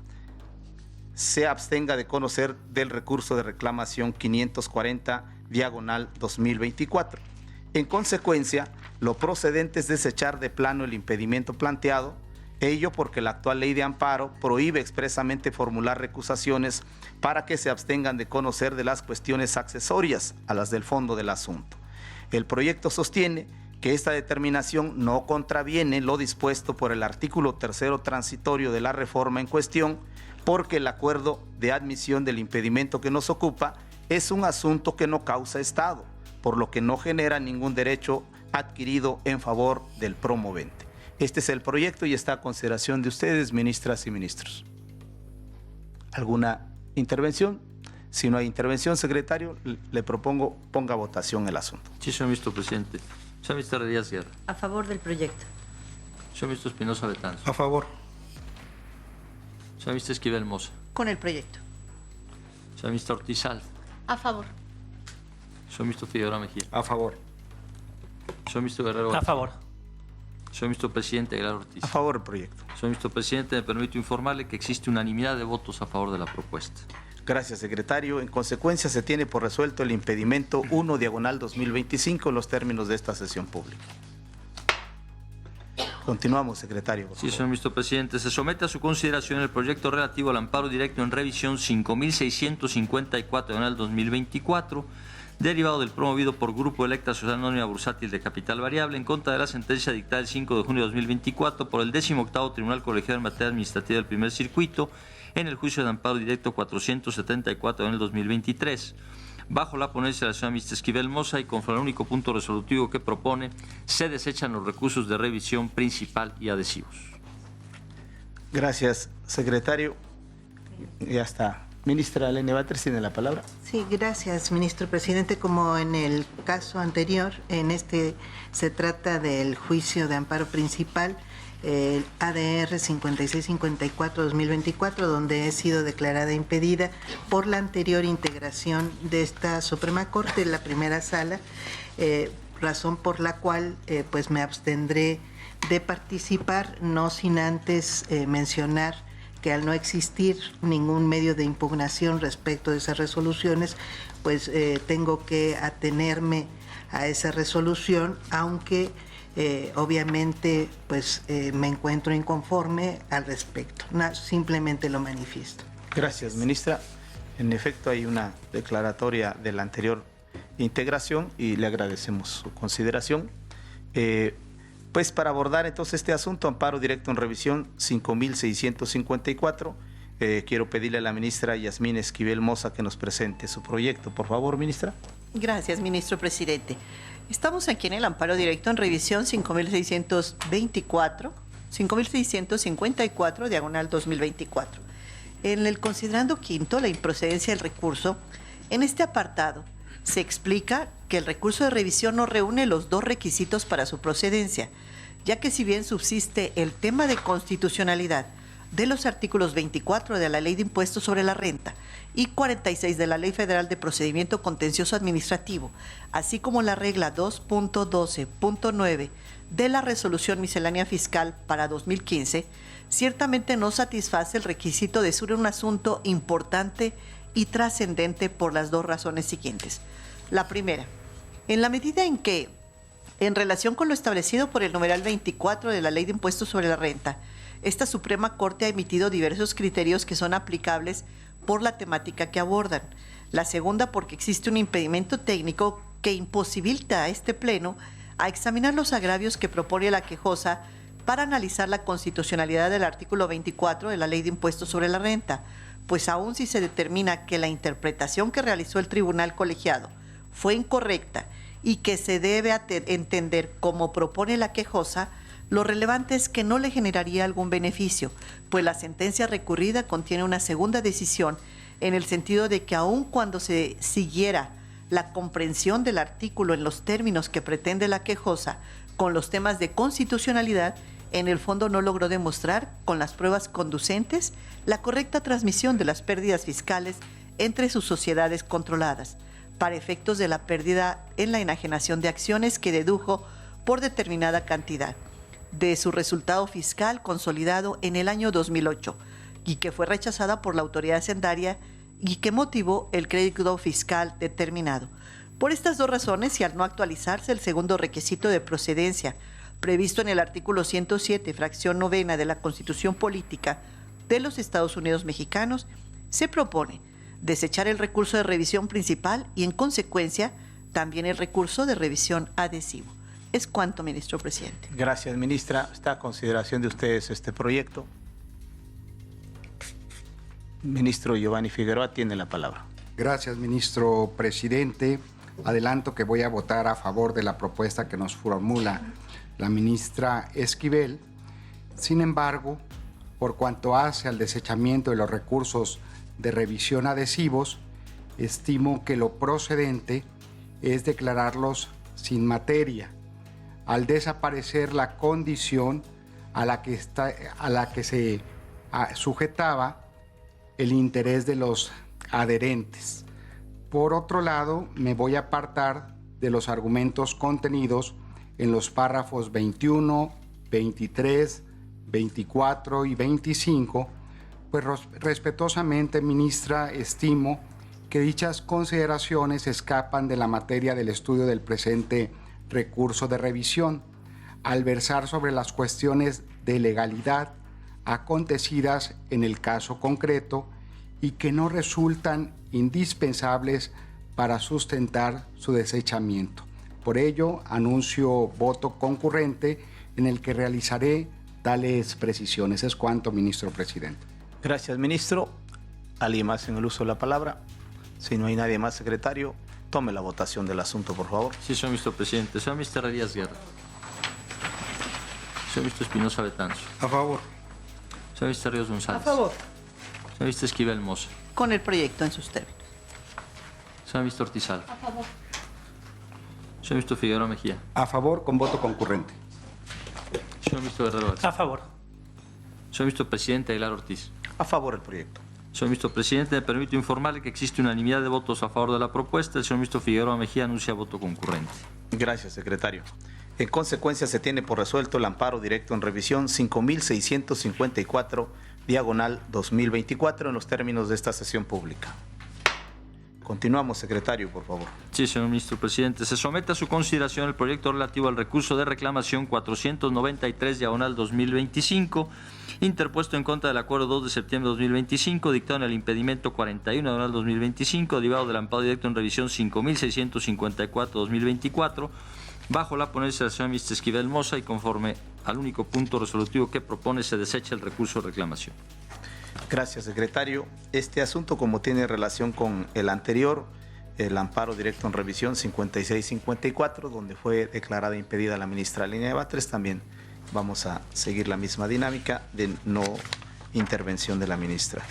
se abstenga de conocer del recurso de reclamación 540/2024. En consecuencia, lo procedente es desechar de plano el impedimento planteado, ello porque la actual Ley de Amparo prohíbe expresamente formular recusaciones para que se abstengan de conocer de las cuestiones accesorias a las del fondo del asunto. El proyecto sostiene que esta determinación no contraviene lo dispuesto por el artículo 3º transitorio de la reforma en cuestión, porque el acuerdo de admisión del impedimento que nos ocupa es un asunto que no causa estado, por lo que no genera ningún derecho adquirido en favor del promovente. Este es el proyecto y está a consideración de ustedes, ministras y ministros. ¿Alguna intervención? Si no hay intervención, secretario, le propongo ponga a votación el asunto. Sí, señor ministro presidente. Señor ministro Díaz Guerra. A favor del proyecto. Señor ministro Espinosa Betanzo. A favor. Señor ministro Esquivel Moza. Con el proyecto. Señor ministro Ortiz Alfa. A favor. Señor ministro Figueroa Mejía. A favor. Señor ministro Guerrero. A favor. Señor ministro presidente Aguilar Ortiz. A favor del proyecto. Señor ministro presidente, me permito informarle que existe unanimidad de votos a favor de la propuesta. Gracias, secretario. En consecuencia, se tiene por resuelto el impedimento 1/2025 en los términos de esta sesión pública. Continuamos, secretario. Sí, señor ministro presidente. Se somete a su consideración el proyecto relativo al amparo directo en revisión 5654/2024, derivado del promovido por Grupo Electa Sociedad Anónima Bursátil de Capital Variable en contra de la sentencia dictada el 5 de junio de 2024 por el 18º Tribunal Colegiado en Materia Administrativa del Primer Circuito en el juicio de amparo directo 474/2023. Bajo la ponencia de la señora ministra Esquivel Moza y conforme al único punto resolutivo que propone, se desechan los recursos de revisión principal y adhesivos. Gracias, secretario. Ya está. Ministra Lene Batres tiene la palabra. Sí, gracias, ministro presidente. Como en el caso anterior, en este se trata del juicio de amparo principal, el ADR 5654/2024, donde he sido declarada impedida por la anterior integración de esta Suprema Corte, la primera sala, razón por la cual pues me abstendré de participar, no sin antes mencionar que al no existir ningún medio de impugnación respecto de esas resoluciones, pues tengo que atenerme a esa resolución, aunque obviamente pues me encuentro inconforme al respecto. Simplemente lo manifiesto. Gracias, ministra. En efecto, hay una declaratoria de la anterior integración y le agradecemos su consideración. Pues para abordar entonces este asunto, amparo directo en revisión 5654, quiero pedirle a la ministra Yasmín Esquivel Moza que nos presente su proyecto. Por favor, ministra. Gracias, ministro presidente. Estamos aquí en el amparo directo en revisión 5654, diagonal 2024. En el considerando quinto, la improcedencia del recurso, en este apartado se explica que el recurso de revisión no reúne los dos requisitos para su procedencia, ya que si bien subsiste el tema de constitucionalidad de los artículos 24 de la Ley de Impuestos sobre la Renta y 46 de la Ley Federal de Procedimiento Contencioso Administrativo, así como la regla 2.12.9 de la Resolución Miscelánea Fiscal para 2015, ciertamente no satisface el requisito de ser un asunto importante y trascendente por las dos razones siguientes. La primera, en la medida en que, en relación con lo establecido por el numeral 24 de la Ley de Impuestos sobre la Renta, esta Suprema Corte ha emitido diversos criterios que son aplicables por la temática que abordan. La segunda, porque existe un impedimento técnico que imposibilita a este Pleno a examinar los agravios que propone la quejosa para analizar la constitucionalidad del artículo 24 de la Ley de Impuestos sobre la Renta, pues aun si se determina que la interpretación que realizó el tribunal colegiado fue incorrecta y que se debe entender como propone la quejosa, lo relevante es que no le generaría algún beneficio, pues la sentencia recurrida contiene una segunda decisión en el sentido de que aun cuando se siguiera la comprensión del artículo en los términos que pretende la quejosa con los temas de constitucionalidad, en el fondo no logró demostrar con las pruebas conducentes la correcta transmisión de las pérdidas fiscales entre sus sociedades controladas, para efectos de la pérdida en la enajenación de acciones que dedujo por determinada cantidad de su resultado fiscal consolidado en el año 2008 y que fue rechazada por la autoridad hacendaria y que motivó el crédito fiscal determinado. Por estas dos razones, y al no actualizarse el segundo requisito de procedencia previsto en el artículo 107, fracción novena de la Constitución Política de los Estados Unidos Mexicanos, se propone desechar el recurso de revisión principal y, en consecuencia, también el recurso de revisión adhesivo. Es cuanto, ministro presidente. Gracias, ministra. Está a consideración de ustedes este proyecto. Ministro Giovanni Figueroa tiene la palabra. Gracias, ministro presidente. Adelanto que voy a votar a favor de la propuesta que nos formula la ministra Esquivel. Sin embargo, por cuanto hace al desechamiento de los recursos de revisión adhesivos, estimo que lo procedente es declararlos sin materia, al desaparecer la condición a la que se sujetaba el interés de los adherentes. Por otro lado, me voy a apartar de los argumentos contenidos en los párrafos 21, 23, 24 y 25, pues respetuosamente, ministra, estimo que dichas consideraciones escapan de la materia del estudio del presente recurso de revisión, al versar sobre las cuestiones de legalidad acontecidas en el caso concreto y que no resultan indispensables para sustentar su desechamiento. Por ello, anuncio voto concurrente en el que realizaré tales precisiones. Es cuanto, ministro presidente. Gracias, ministro. ¿Alguien más en el uso de la palabra? Si no hay nadie más, secretario, tome la votación del asunto, por favor. Sí, señor ministro presidente. Señor ministro Díaz Guerra. Señor ministro Espinosa Betanzo. A favor. Señor ministro Ríos González. A favor. Señor ministro Esquivel Moza. Con el proyecto en sus términos. Señor ministro Ortizal. A favor. Señor ministro Figueroa Mejía. A favor, con voto concurrente. Señor ministro Guerrero García. A favor. Señor ministro presidente Aguilar Ortiz. A favor del proyecto. Señor ministro presidente, me permito informarle que existe unanimidad de votos a favor de la propuesta. El señor ministro Figueroa Mejía anuncia voto concurrente. Gracias, secretario. En consecuencia, se tiene por resuelto el amparo directo en revisión 5654, diagonal 2024, en los términos de esta sesión pública. Continuamos, secretario, por favor. Sí, señor ministro presidente. Se somete a su consideración el proyecto relativo al recurso de reclamación 493, diagonal 2025, interpuesto en contra del acuerdo 2 de septiembre de 2025, dictado en el impedimento 41, diagonal 2025, derivado del amparo directo en revisión 5654-2024, bajo la ponencia del señor ministro Esquivel Moza y conforme al único punto resolutivo que propone, se desecha el recurso de reclamación. Gracias, secretario. Este asunto, como tiene relación con el anterior, el amparo directo en revisión 5654, donde fue declarada impedida la ministra Lenia Batres, también vamos a seguir la misma dinámica de no intervención de la ministra.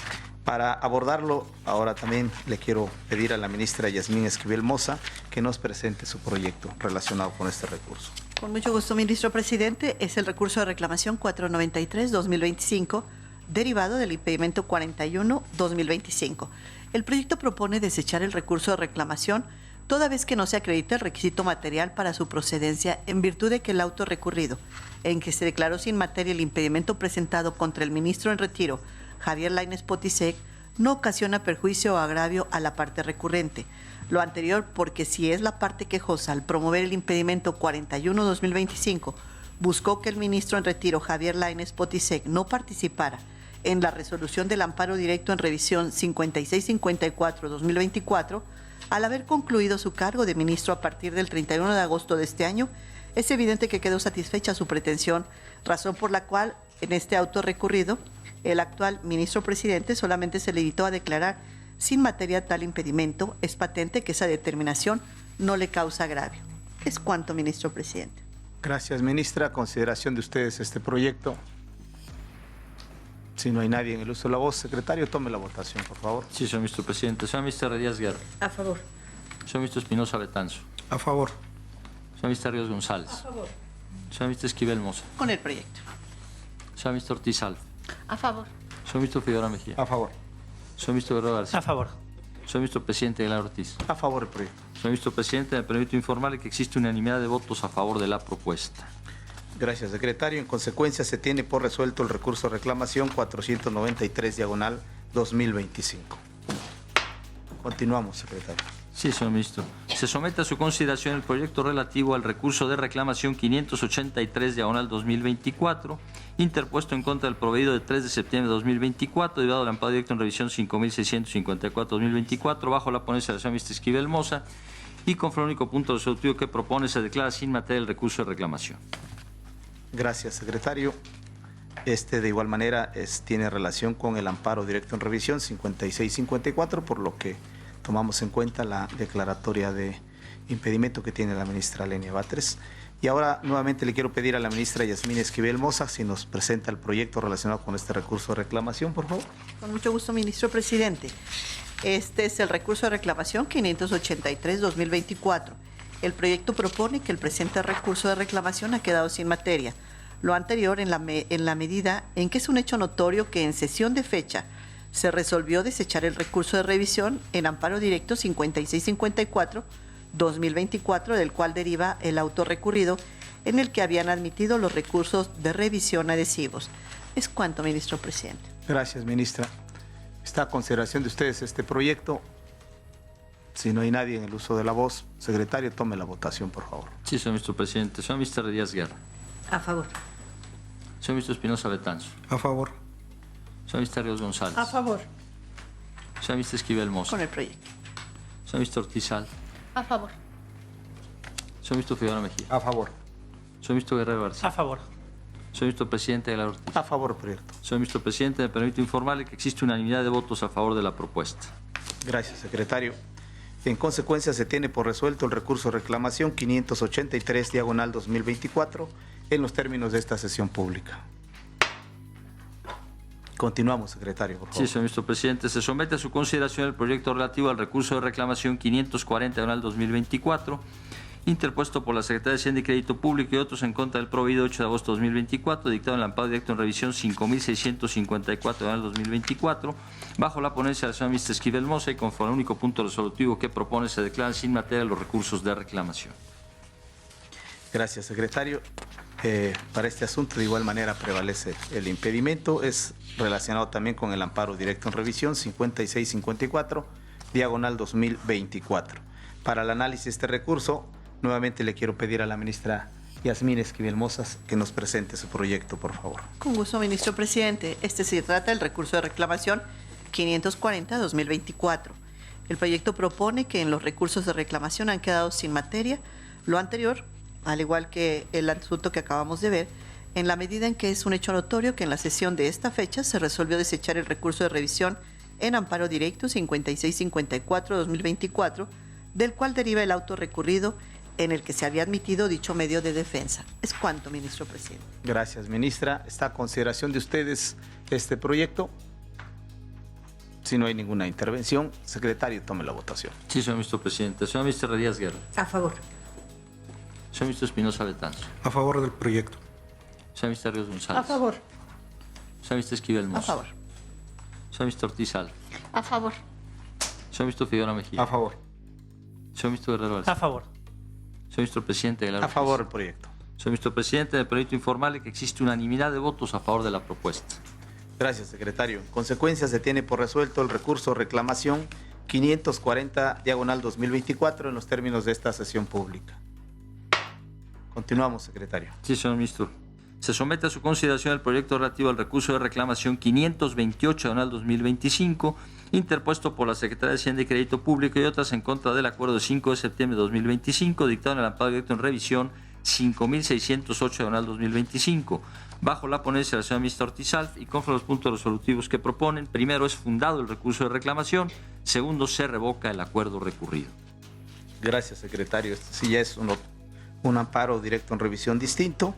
Para abordarlo, ahora también le quiero pedir a la ministra Yasmín Esquivel Moza que nos presente su proyecto relacionado con este recurso. Con mucho gusto, ministro presidente. Es el recurso de reclamación 493-2025, derivado del impedimento 41-2025. El proyecto propone desechar el recurso de reclamación toda vez que no se acredite el requisito material para su procedencia, en virtud de que el auto recurrido, en que se declaró sin materia el impedimento presentado contra el ministro en retiro, Javier Lainez Potisek, no ocasiona perjuicio o agravio a la parte recurrente. Lo anterior porque si es la parte quejosa al promover el impedimento 41-2025, buscó que el ministro en retiro, Javier Lainez Potisek, no participara en la resolución del amparo directo en revisión 5654-2024, al haber concluido su cargo de ministro a partir del 31 de agosto de este año, es evidente que quedó satisfecha su pretensión, razón por la cual en este auto recurrido, el actual ministro presidente solamente se limitó a declarar sin materia tal impedimento. Es patente que esa determinación no le causa agravio. Es cuanto, ministro presidente. Gracias, ministra. A consideración de ustedes este proyecto. Si no hay nadie en el uso de la voz, secretario, tome la votación, por favor. Sí, señor ministro presidente. Señor ministro Díaz Guerra. A favor. Señor ministro Espinosa Betanzo. A favor. Señor ministro Ríos González. A favor. Señor ministro Esquivel Moza. Con el proyecto. Señor ministro Ortizal. A favor. Señor ministro Figueroa Mejía. A favor. Señor ministro Guerrero García. A favor. Señor ministro presidente Aguilar Ortiz. A favor del proyecto. Señor ministro presidente, me permito informarle que existe unanimidad de votos a favor de la propuesta. Gracias, secretario. En consecuencia, se tiene por resuelto el recurso de reclamación 493, diagonal 2025. Continuamos, secretario. Sí, señor ministro. Se somete a su consideración el proyecto relativo al recurso de reclamación 583, diagonal 2024, interpuesto en contra del proveído de 3 de septiembre de 2024, derivado del amparo directo en revisión 5654-2024, bajo la ponencia del señor ministro Esquivel Moza, y conforme al único punto resolutivo que propone, se declara sin materia el recurso de reclamación. Gracias, secretario. De igual manera, tiene relación con el amparo directo en revisión 5654, por lo que tomamos en cuenta la declaratoria de impedimento que tiene la ministra Lenia Batres. Y ahora nuevamente le quiero pedir a la ministra Yasmín Esquivel Moza si nos presenta el proyecto relacionado con este recurso de reclamación, por favor. Con mucho gusto, ministro presidente. Este es el recurso de reclamación 583-2024. El proyecto propone que el presente recurso de reclamación ha quedado sin materia. Lo anterior en la medida en que es un hecho notorio que en sesión de fecha se resolvió desechar el recurso de revisión en amparo directo 5654-2024, del cual deriva el auto recurrido en el que habían admitido los recursos de revisión adhesivos. Es cuanto, ministro presidente. Gracias, ministra. Está a consideración de ustedes este proyecto. Si no hay nadie en el uso de la voz, secretario, tome la votación, por favor. Sí, señor ministro presidente. Señor ministro Díaz Guerra. A favor. Señor ministro Espinosa Betanzo. A favor. Señor ministro Ríos González. A favor. Señor ministro Esquivel Moza. Con el proyecto. Señor ministro Ortizal. A favor. Señor ministro Figueroa Mejía. A favor. Señor ministro Guerrero García. A favor. Señor ministro presidente Aguilar Ortiz. A favor del proyecto. Señor ministro presidente, me permito informarle que existe unanimidad de votos a favor de la propuesta. Gracias, secretario. En consecuencia, se tiene por resuelto el recurso de reclamación 583/2024 en los términos de esta sesión pública. Continuamos, secretario, por favor. Sí, señor ministro presidente. Se somete a su consideración el proyecto relativo al recurso de reclamación 540/2024, interpuesto por la Secretaría de Hacienda y Crédito Público y otros en contra del proveído 8 de agosto de 2024, dictado en el amparo directo en revisión 5654/2024, bajo la ponencia del señor ministro Esquivel Moza y conforme al único punto resolutivo que propone, se declaran sin materia los recursos de reclamación. Gracias, secretario. Para este asunto, de igual manera, prevalece el impedimento. Es relacionado también con el amparo directo en revisión 5654/2024. Para el análisis de este recurso, nuevamente le quiero pedir a la ministra Yasmín Esquivel Moza que nos presente su proyecto, por favor. Con gusto, ministro presidente. Se trata del recurso de reclamación 540/2024. El proyecto propone que en los recursos de reclamación han quedado sin materia lo anterior, al igual que el asunto que acabamos de ver, en la medida en que es un hecho notorio que en la sesión de esta fecha se resolvió desechar el recurso de revisión en amparo directo 5654/2024, del cual deriva el auto recurrido en el que se había admitido dicho medio de defensa. Es cuanto, ministro presidente. Gracias, ministra. ¿Está a consideración de ustedes este proyecto? Si no hay ninguna intervención, secretario, tome la votación. Sí, señor ministro presidente. Señor ministro Díaz Guerra. A favor. Señor ministro Espinosa Betanzo. A favor del proyecto. Señor ministro Ríos González. A favor. Señor ministro Esquivel Moza. A favor. Señor ministro Ortizal. A favor. Señor ministro Figueroa Mejía. A favor. Señor ministro Guerrero García. A favor. Señor ministro presidente Aguilar A Ortiz. favor del proyecto. Señor ministro presidente, me permito informarle que existe unanimidad de votos a favor de la propuesta. Gracias, secretario. En consecuencia, se tiene por resuelto el recurso reclamación 540/2024 en los términos de esta sesión pública. Continuamos, secretario. Sí, señor ministro. Se somete a su consideración el proyecto relativo al recurso de reclamación 528/2025, interpuesto por la Secretaría de Hacienda y Crédito Público y otras en contra del acuerdo de 5 de septiembre de 2025, dictado en el amparo directo en revisión 5608/2025, bajo la ponencia del señor ministro Ortizal y conforme a los puntos resolutivos que proponen. Primero, es fundado el recurso de reclamación. Segundo, se revoca el acuerdo recurrido. Gracias, secretario. Este sí ya es un amparo directo en revisión distinto.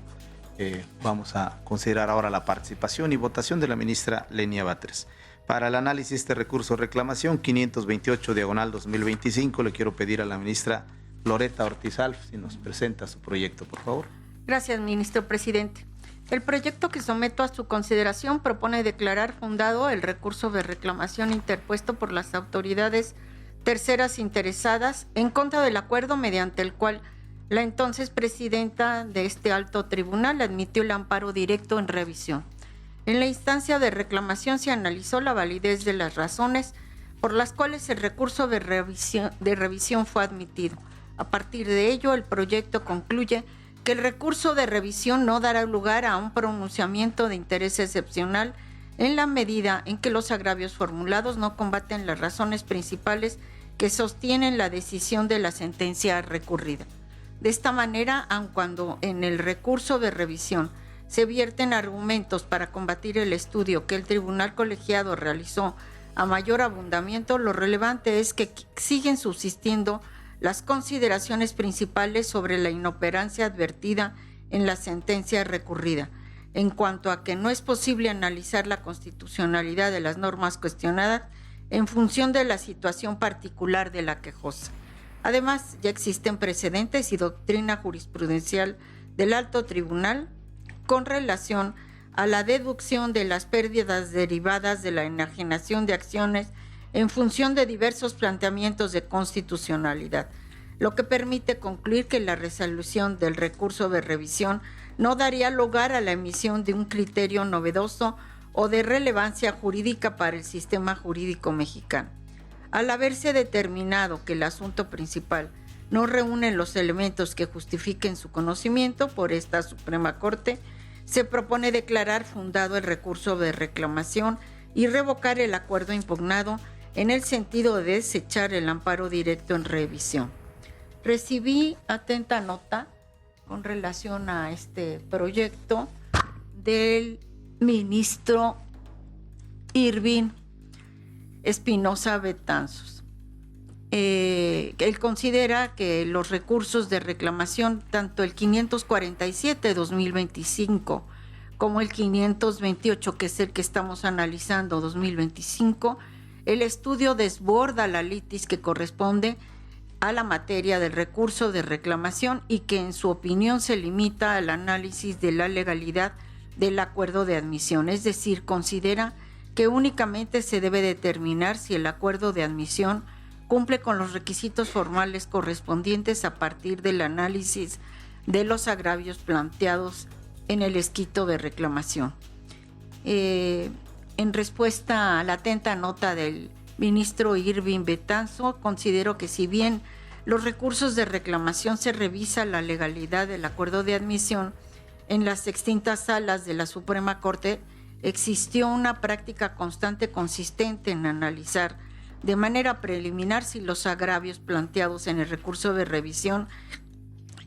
Vamos a considerar ahora la participación y votación de la ministra Lenia Batres. Para el análisis de este recurso de reclamación 528/2025, le quiero pedir a la ministra Loreta Ortizal si nos presenta su proyecto, por favor. Gracias, ministro presidente. El proyecto que someto a su consideración propone declarar fundado el recurso de reclamación interpuesto por las autoridades terceras interesadas en contra del acuerdo mediante el cual la entonces presidenta de este alto tribunal admitió el amparo directo en revisión. En la instancia de reclamación se analizó la validez de las razones por las cuales el recurso de revisión fue admitido. A partir de ello, el proyecto concluye que el recurso de revisión no dará lugar a un pronunciamiento de interés excepcional en la medida en que los agravios formulados no combaten las razones principales que sostienen la decisión de la sentencia recurrida. De esta manera, aun cuando en el recurso de revisión se vierten argumentos para combatir el estudio que el tribunal colegiado realizó a mayor abundamiento, lo relevante es que siguen subsistiendo las consideraciones principales sobre la inoperancia advertida en la sentencia recurrida, en cuanto a que no es posible analizar la constitucionalidad de las normas cuestionadas en función de la situación particular de la quejosa. Además, ya existen precedentes y doctrina jurisprudencial del alto tribunal con relación a la deducción de las pérdidas derivadas de la enajenación de acciones en función de diversos planteamientos de constitucionalidad, lo que permite concluir que la resolución del recurso de revisión no daría lugar a la emisión de un criterio novedoso o de relevancia jurídica para el sistema jurídico mexicano. Al haberse determinado que el asunto principal no reúnen los elementos que justifiquen su conocimiento por esta Suprema Corte, se propone declarar fundado el recurso de reclamación y revocar el acuerdo impugnado en el sentido de desechar el amparo directo en revisión. Recibí atenta nota con relación a este proyecto del ministro Irving Espinosa Betanzos. Él considera que los recursos de reclamación, tanto el 547-2025 como el 528, que es el que estamos analizando 2025, el estudio desborda la litis que corresponde a la materia del recurso de reclamación y que en su opinión se limita al análisis de la legalidad del acuerdo de admisión, es decir, considera que únicamente se debe determinar si el acuerdo de admisión cumple con los requisitos formales correspondientes a partir del análisis de los agravios planteados en el escrito de reclamación. En respuesta a la atenta nota del ministro Irving Betanzos, considero que si bien los recursos de reclamación se revisa la legalidad del acuerdo de admisión, en las extintas salas de la Suprema Corte existió una práctica constante consistente en analizar de manera preliminar si los agravios planteados en el recurso de revisión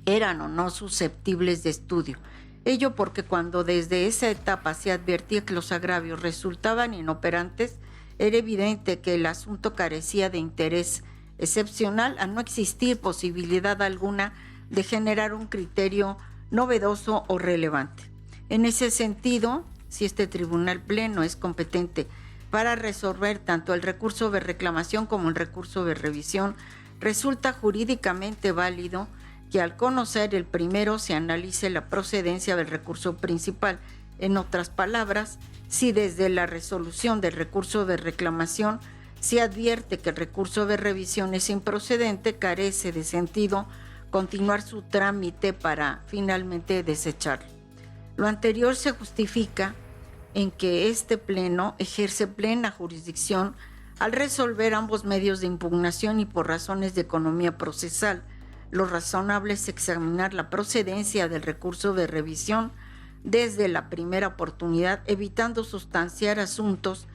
eran o no susceptibles de estudio. Ello porque cuando desde esa etapa se advertía que los agravios resultaban inoperantes, era evidente que el asunto carecía de interés excepcional, a no existir posibilidad alguna de generar un criterio novedoso o relevante. En ese sentido, si este tribunal pleno es competente para resolver tanto el recurso de reclamación como el recurso de revisión, resulta jurídicamente válido que al conocer el primero se analice la procedencia del recurso principal. En otras palabras, si desde la resolución del recurso de reclamación se advierte que el recurso de revisión es improcedente, carece de sentido continuar su trámite para finalmente desecharlo. Lo anterior se justifica en que este pleno ejerce plena jurisdicción al resolver ambos medios de impugnación y por razones de economía procesal. Lo razonable es examinar la procedencia del recurso de revisión desde la primera oportunidad, evitando sustanciar asuntos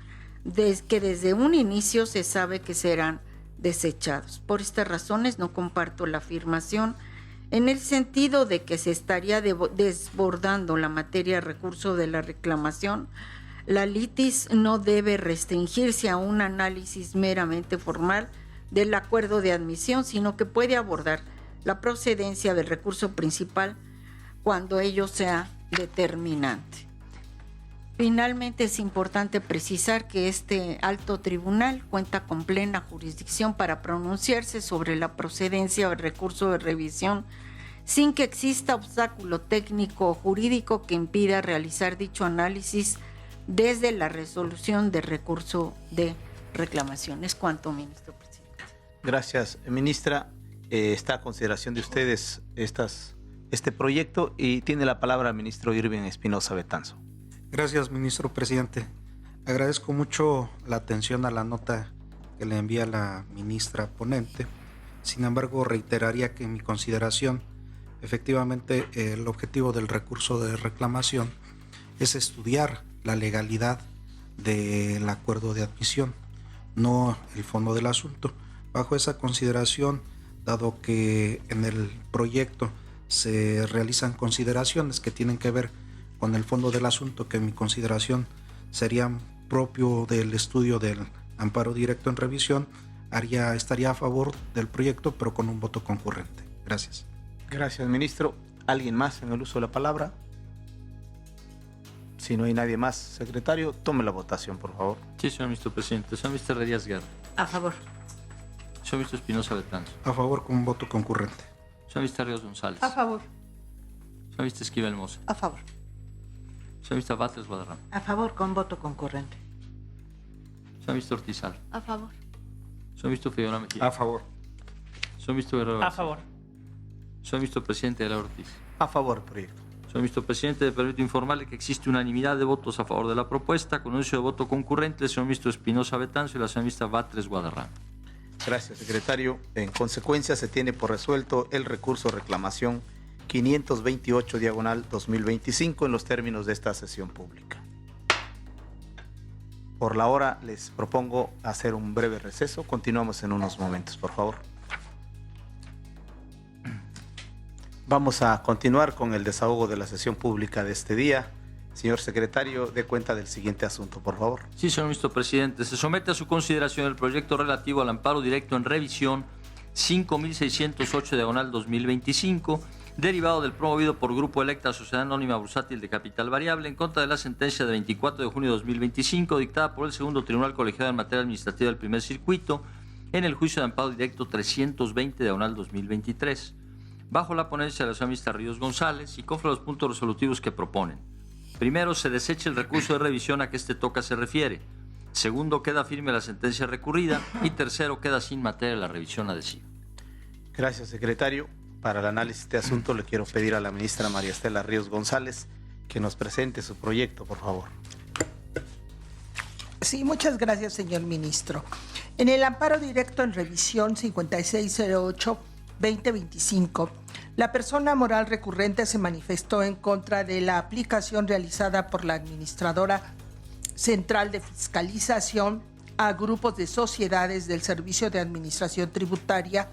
que desde un inicio se sabe que serán desechados. Por estas razones no comparto la afirmación en el sentido de que se estaría desbordando la materia de recurso de la reclamación. La litis no debe restringirse a un análisis meramente formal del acuerdo de admisión, sino que puede abordar la procedencia del recurso principal cuando ello sea determinante. Finalmente, es importante precisar que este alto tribunal cuenta con plena jurisdicción para pronunciarse sobre la procedencia del recurso de revisión sin que exista obstáculo técnico o jurídico que impida realizar dicho análisis desde la resolución del recurso de reclamación. Es cuanto, ministro presidente. Gracias, ministra. Está a consideración de ustedes este proyecto y tiene la palabra el ministro Irving Espinosa Betanzos. Gracias, ministro presidente. Agradezco mucho la atención a la nota que le envía la ministra ponente. Sin embargo, reiteraría que en mi consideración, efectivamente, el objetivo del recurso de reclamación es estudiar la legalidad del acuerdo de admisión, no el fondo del asunto. Bajo esa consideración, dado que en el proyecto se realizan consideraciones que tienen que ver con el fondo del asunto, que en mi consideración serían propio del estudio del amparo directo en revisión, estaría a favor del proyecto, pero con un voto concurrente. Gracias. Gracias, ministro. ¿Alguien más en el uso de la palabra? Si no hay nadie más, secretario, tome la votación, por favor. Sí, señor ministro presidente. Señor ministro Díaz Guerra. A favor. Señor ministro Espinosa Betanzos. A favor con un voto concurrente. Señor ministro Ríos González. A favor. Señor ministro Esquivel Moza. A favor. Señor ministro Batres Guadarrama. A favor con voto concurrente. Señor ministro Ortizal. A favor. Señor ministro Figueroa Mejía. A favor. Señor ministro Guerrero A García. favor. Señor ministro presidente de la Ortiz. A favor del proyecto. Señor ministro presidente, le permito informarle que existe unanimidad de votos a favor de la propuesta, con un uso de voto concurrente del señor ministro Espinosa Betanzos y la señora ministra Batres Guadarrama. Gracias, secretario. En consecuencia, se tiene por resuelto el recurso de reclamación 528/2025 en los términos de esta sesión pública. Por la hora, les propongo hacer un breve receso. Continuamos en unos momentos, por favor. Vamos a continuar con el desahogo de la sesión pública de este día. Señor secretario, dé cuenta del siguiente asunto, por favor. Sí, señor ministro presidente. Se somete a su consideración el proyecto relativo al amparo directo en revisión 5608/2025, derivado del promovido por Grupo Electa Sociedad Anónima Bursátil de Capital Variable en contra de la sentencia de 24 de junio de 2025 dictada por el Segundo Tribunal Colegiado en Materia Administrativa del Primer Circuito en el juicio de amparo directo 320/2023, bajo la ponencia de la señora ministra Ríos González y conforme a los puntos resolutivos que proponen. Primero, se desecha el recurso de revisión a que este toca se refiere. Segundo, queda firme la sentencia recurrida. Y tercero, queda sin materia la revisión adhesiva. Gracias, secretario. Para el análisis de este asunto le quiero pedir a la ministra María Estela Ríos González que nos presente su proyecto, por favor. Sí, muchas gracias, señor ministro. En el amparo directo en revisión 5608/2025, la persona moral recurrente se manifestó en contra de la aplicación realizada por la Administradora Central de Fiscalización a grupos de sociedades del Servicio de Administración Tributaria,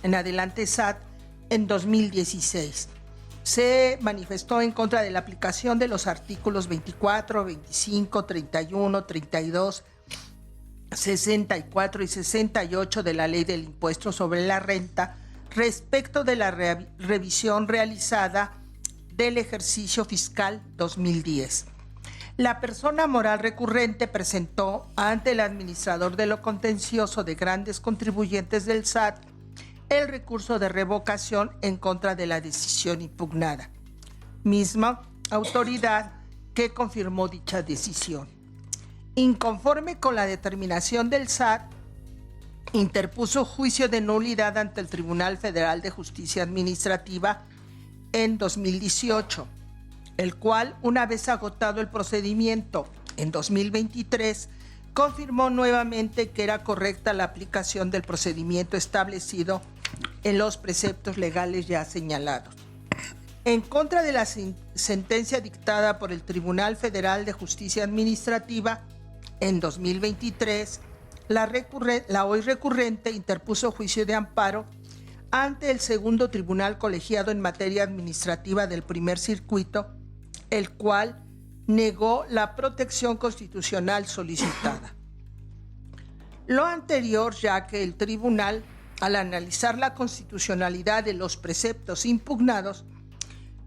en adelante SAT, en 2016. Se manifestó en contra de la aplicación de los artículos 24, 25, 31, 32, 64 y 68 de la Ley del Impuesto sobre la Renta respecto de la revisión realizada del ejercicio fiscal 2010. La persona moral recurrente presentó ante el administrador de lo contencioso de grandes contribuyentes del SAT el recurso de revocación en contra de la decisión impugnada, misma autoridad que confirmó dicha decisión. Inconforme con la determinación del SAT, interpuso juicio de nulidad ante el Tribunal Federal de Justicia Administrativa en 2018, el cual, una vez agotado el procedimiento en 2023, confirmó nuevamente que era correcta la aplicación del procedimiento establecido en los preceptos legales ya señalados. En contra de la sentencia dictada por el Tribunal Federal de Justicia Administrativa en 2023, la hoy recurrente interpuso juicio de amparo ante el Segundo Tribunal Colegiado en Materia Administrativa del Primer Circuito, el cual negó la protección constitucional solicitada. Lo anterior, ya que el tribunal, al analizar la constitucionalidad de los preceptos impugnados,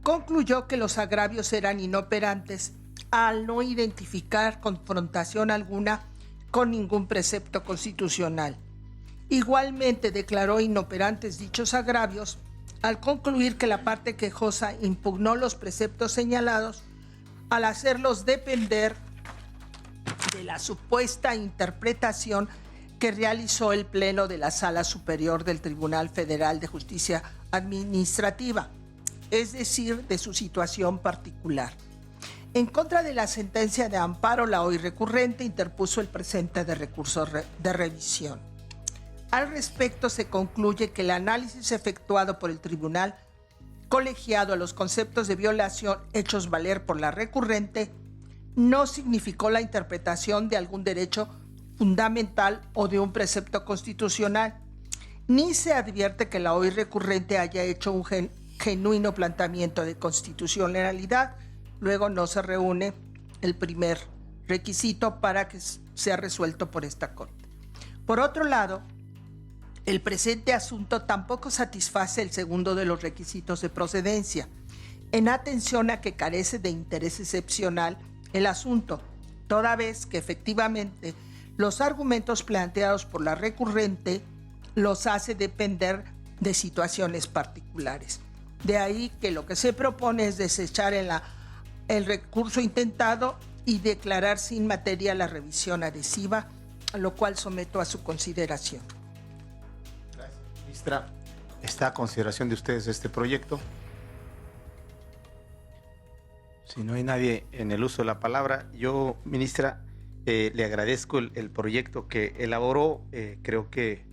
concluyó que los agravios eran inoperantes al no identificar confrontación alguna con ningún precepto constitucional. Igualmente declaró inoperantes dichos agravios al concluir que la parte quejosa impugnó los preceptos señalados al hacerlos depender de la supuesta interpretación que realizó el Pleno de la Sala Superior del Tribunal Federal de Justicia Administrativa, es decir, de su situación particular. En contra de la sentencia de amparo, la hoy recurrente interpuso el presente de recurso de revisión. Al respecto, se concluye que el análisis efectuado por el tribunal colegiado a los conceptos de violación hechos valer por la recurrente no significó la interpretación de algún derecho fundamental o de un precepto constitucional, ni se advierte que la hoy recurrente haya hecho un genuino planteamiento de constitucionalidad. Luego no se reúne el primer requisito para que sea resuelto por esta Corte. Por otro lado, el presente asunto tampoco satisface el segundo de los requisitos de procedencia, en atención a que carece de interés excepcional el asunto, toda vez que efectivamente los argumentos planteados por la recurrente los hace depender de situaciones particulares. De ahí que lo que se propone es desechar el recurso intentado y declarar sin materia la revisión adhesiva, a lo cual someto a su consideración. Gracias, ministra. ¿Está a consideración de ustedes este proyecto? Si no hay nadie en el uso de la palabra, yo, ministra, le agradezco el proyecto que elaboró. Creo que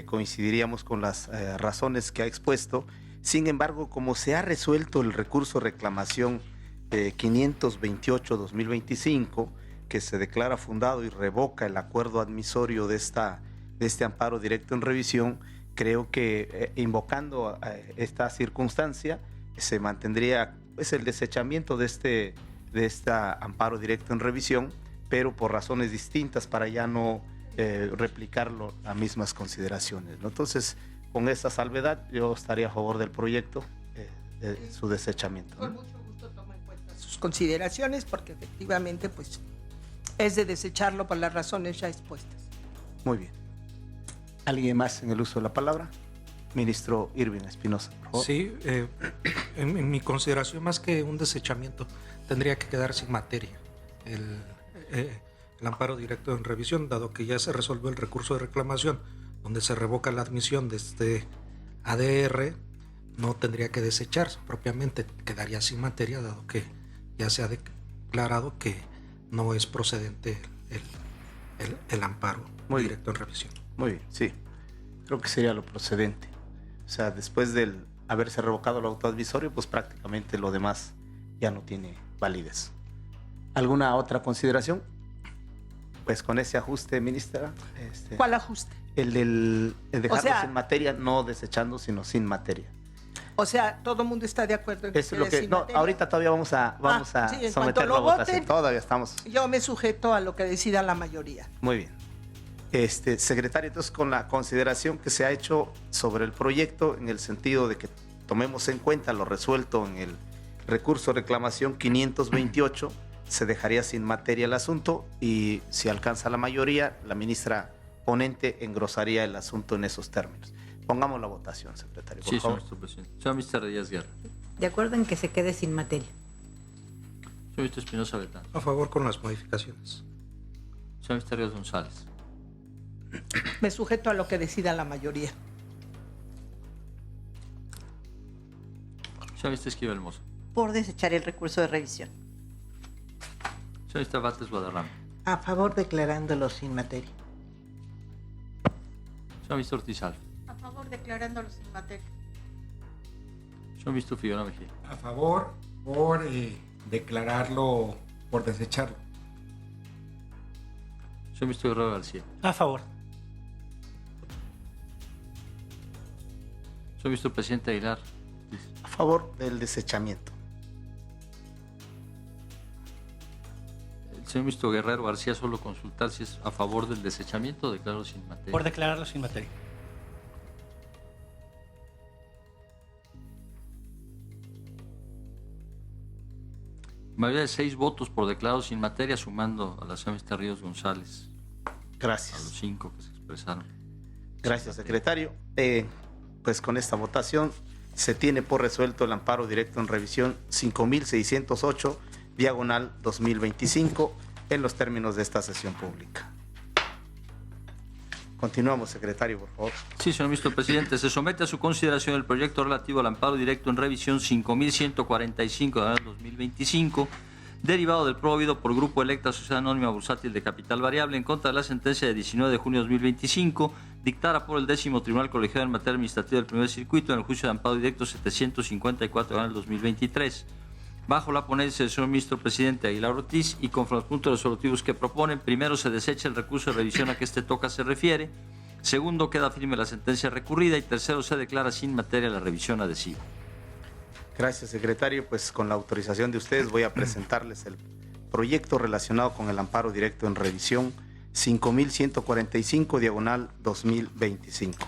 coincidiríamos con las razones que ha expuesto. Sin embargo, como se ha resuelto el recurso de reclamación 528-2025, que se declara fundado y revoca el acuerdo admisorio de este amparo directo en revisión, creo que invocando esta circunstancia se mantendría pues, el desechamiento de este amparo directo en revisión, pero por razones distintas para ya no replicarlo las mismas consideraciones, ¿no? Entonces, con esa salvedad, yo estaría a favor del proyecto, su desechamiento, ¿no? Con mucho gusto tomo en cuenta sus consideraciones, porque efectivamente pues, es de desecharlo por las razones ya expuestas. Muy bien. ¿Alguien más en el uso de la palabra? Ministro Irving Espinosa, por favor. Sí, en mi consideración, más que un desechamiento, tendría que quedar sin materia el amparo directo en revisión, dado que ya se resolvió el recurso de reclamación, donde se revoca la admisión de este ADR, no tendría que desecharse propiamente, quedaría sin materia, dado que ya se ha declarado que no es procedente el amparo directo en revisión. Muy bien, sí. Creo que sería lo procedente. O sea, después del haberse revocado el autoadvisorio, pues prácticamente lo demás ya no tiene validez. ¿Alguna otra consideración? Pues con ese ajuste, ministra. ¿Cuál ajuste? El dejarlos en materia, no desechando, sino sin materia. O sea, todo el mundo está de acuerdo en que Eso es lo quede que. sin No, materia. ahorita todavía vamos a sí, someterlo a votación. voten, Todavía estamos. Yo me sujeto a lo que decida la mayoría. Muy bien. Secretario, entonces con la consideración que se ha hecho sobre el proyecto, en el sentido de que tomemos en cuenta lo resuelto en el recurso de reclamación 528, se dejaría sin materia el asunto y si alcanza la mayoría, la ministra ponente engrosaría el asunto en esos términos. Pongamos la votación, secretario, por sí, favor. señor presidente. Señor ministro Díaz Guerra. De acuerdo en que se quede sin materia. Señor ministro Espinosa Betán. A favor con las modificaciones. Señor ministro Ríos González. Me sujeto a lo que decida la mayoría. Señor ministro Esquivel Mozo. Por desechar el recurso de revisión. Señor ministro Bates Guadarrama. A favor declarándolo sin materia. Señor ministro Ortiz Alfa. A favor, declarándolo sin materia. Señor ministro Figueroa Mejía. A favor por declararlo, por desecharlo. Señor ministro Guerrero García. A favor. Señor ministro presidente Aguilar. A favor del desechamiento. El señor ministro Guerrero García, solo consultar si es a favor del desechamiento o declararlo sin materia. Por declararlo sin materia. Mayoría de 6 votos por declarado sin materia, sumando a la señora ministra Ríos González. Gracias. A los 5 que se expresaron. Gracias, secretario. Pues con esta votación se tiene por resuelto el amparo directo en revisión 5608, diagonal 2025, en los términos de esta sesión pública. Continuamos, secretario, por favor. Sí, señor ministro presidente. Se somete a su consideración el proyecto relativo al amparo directo en revisión 5145 de 2025, derivado del promovido por Grupo Electa Sociedad Anónima Bursátil de Capital Variable en contra de la sentencia de 19 de junio de 2025, dictada por el 10º Tribunal Colegiado en Materia Administrativa del Primer Circuito en el juicio de amparo directo 754 de 2023. Bajo la ponencia del señor ministro presidente Aguilar Ortiz y conforme a los puntos resolutivos que proponen, primero se desecha el recurso de revisión a que este toca se refiere, segundo queda firme la sentencia recurrida y tercero se declara sin materia la revisión adhesiva. Gracias, secretario. Pues con la autorización de ustedes voy a presentarles el proyecto relacionado con el amparo directo en revisión 5145, diagonal 2025.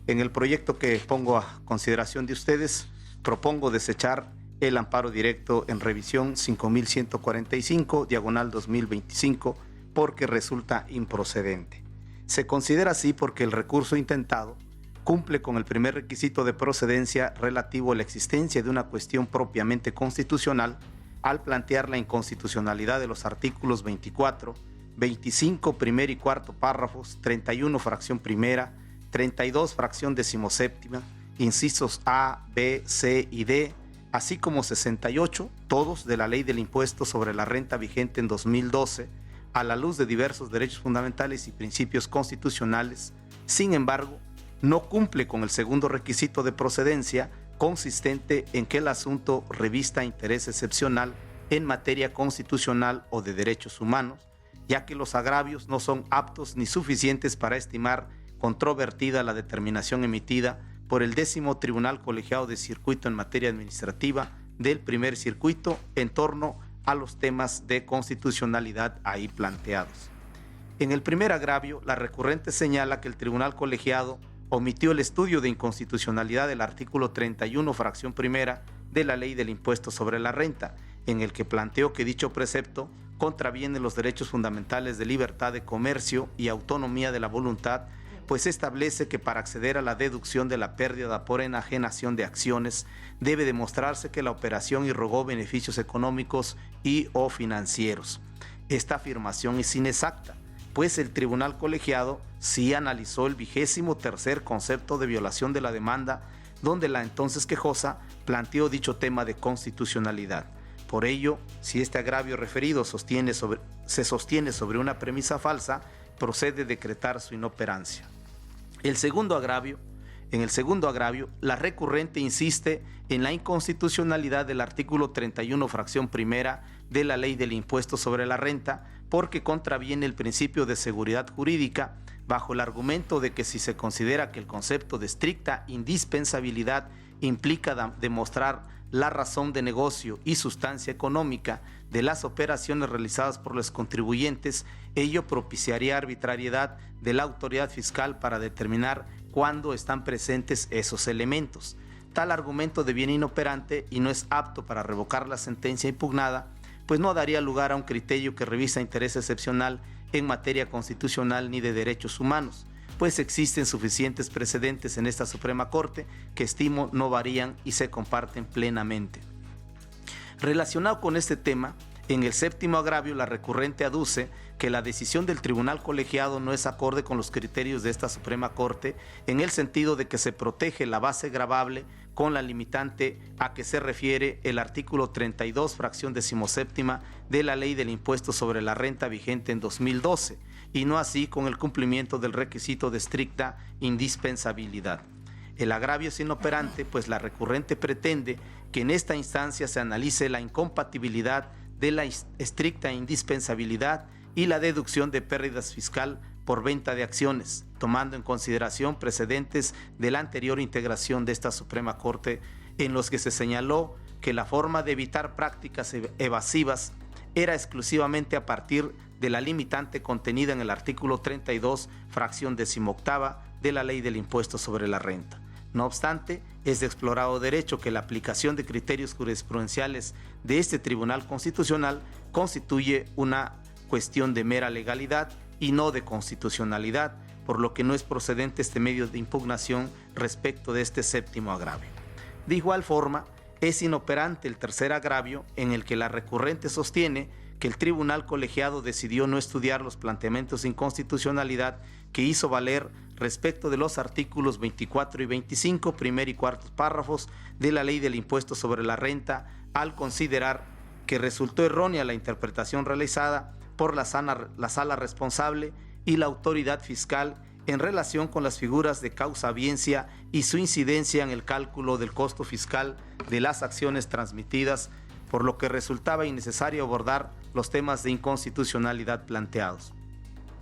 En el proyecto que pongo a consideración de ustedes, propongo desechar el amparo directo en revisión 5145, diagonal 2025, porque resulta improcedente. Se considera así porque el recurso intentado cumple con el primer requisito de procedencia relativo a la existencia de una cuestión propiamente constitucional al plantear la inconstitucionalidad de los artículos 24, 25, primer y cuarto párrafos, 31, fracción primera, 32, fracción decimoséptima, incisos A, B, C y D, así como 68, todos de la Ley del Impuesto sobre la Renta vigente en 2012, a la luz de diversos derechos fundamentales y principios constitucionales, Sin embargo, no cumple con el segundo requisito de procedencia, consistente en que el asunto revista interés excepcional en materia constitucional o de derechos humanos, ya que los agravios no son aptos ni suficientes para estimar controvertida la determinación emitida por el 10º Tribunal Colegiado de Circuito en materia administrativa del primer circuito en torno a los temas de constitucionalidad ahí planteados. En el primer agravio, la recurrente señala que el Tribunal Colegiado omitió el estudio de inconstitucionalidad del artículo 31, fracción primera de la Ley del Impuesto sobre la Renta, en el que planteó que dicho precepto contraviene los derechos fundamentales de libertad de comercio y autonomía de la voluntad, pues establece que para acceder a la deducción de la pérdida por enajenación de acciones debe demostrarse que la operación irrogó beneficios económicos y o financieros. Esta afirmación es inexacta, pues el Tribunal Colegiado sí analizó el 23º concepto de violación de la demanda, donde la entonces quejosa planteó dicho tema de constitucionalidad. Por ello, si este agravio referido se sostiene sobre una premisa falsa, procede decretar su inoperancia. En el segundo agravio, la recurrente insiste en la inconstitucionalidad del artículo 31, fracción primera de la Ley del Impuesto sobre la Renta, porque contraviene el principio de seguridad jurídica, bajo el argumento de que si se considera que el concepto de estricta indispensabilidad implica demostrar la razón de negocio y sustancia económica de las operaciones realizadas por los contribuyentes, ello propiciaría arbitrariedad de la autoridad fiscal para determinar cuándo están presentes esos elementos. Tal argumento deviene inoperante y no es apto para revocar la sentencia impugnada, pues no daría lugar a un criterio que revisa interés excepcional en materia constitucional ni de derechos humanos, pues existen suficientes precedentes en esta Suprema Corte que estimo no varían y se comparten plenamente. Relacionado con este tema, en el séptimo agravio la recurrente aduce que la decisión del Tribunal Colegiado no es acorde con los criterios de esta Suprema Corte en el sentido de que se protege la base gravable con la limitante a que se refiere el artículo 32, fracción 17ª de la Ley del Impuesto sobre la Renta vigente en 2012, y no así con el cumplimiento del requisito de estricta indispensabilidad. El agravio es inoperante, pues la recurrente pretende que en esta instancia se analice la incompatibilidad de la estricta indispensabilidad y la deducción de pérdidas fiscal por venta de acciones, tomando en consideración precedentes de la anterior integración de esta Suprema Corte, en los que se señaló que la forma de evitar prácticas evasivas era exclusivamente a partir de la limitante contenida en el artículo 32, fracción 18ª de la Ley del Impuesto sobre la Renta. No obstante, es de explorado derecho que la aplicación de criterios jurisprudenciales de este Tribunal Constitucional constituye una cuestión de mera legalidad y no de constitucionalidad, por lo que no es procedente este medio de impugnación respecto de este séptimo agravio. De igual forma, es inoperante el tercer agravio, en el que la recurrente sostiene que el Tribunal Colegiado decidió no estudiar los planteamientos de inconstitucionalidad que hizo valer respecto de los artículos 24 y 25, primer y cuarto párrafos de la Ley del Impuesto sobre la Renta, al considerar que resultó errónea la interpretación realizada por la sala responsable y la autoridad fiscal en relación con las figuras de causa-biencia y su incidencia en el cálculo del costo fiscal de las acciones transmitidas, por lo que resultaba innecesario abordar los temas de inconstitucionalidad planteados.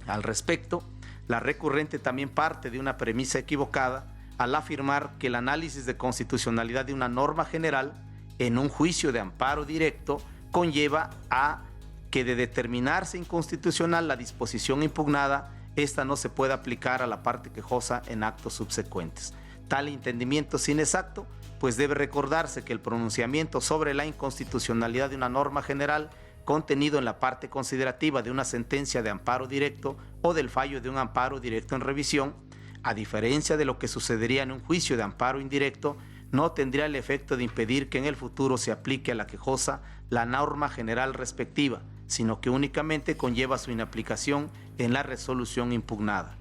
Al respecto, la recurrente también parte de una premisa equivocada al afirmar que el análisis de constitucionalidad de una norma general en un juicio de amparo directo conlleva a que de determinarse inconstitucional la disposición impugnada, esta no se puede aplicar a la parte quejosa en actos subsecuentes. Tal entendimiento es inexacto, pues debe recordarse que el pronunciamiento sobre la inconstitucionalidad de una norma general contenido en la parte considerativa de una sentencia de amparo directo o del fallo de un amparo directo en revisión, a diferencia de lo que sucedería en un juicio de amparo indirecto, no tendría el efecto de impedir que en el futuro se aplique a la quejosa la norma general respectiva, sino que únicamente conlleva su inaplicación en la resolución impugnada.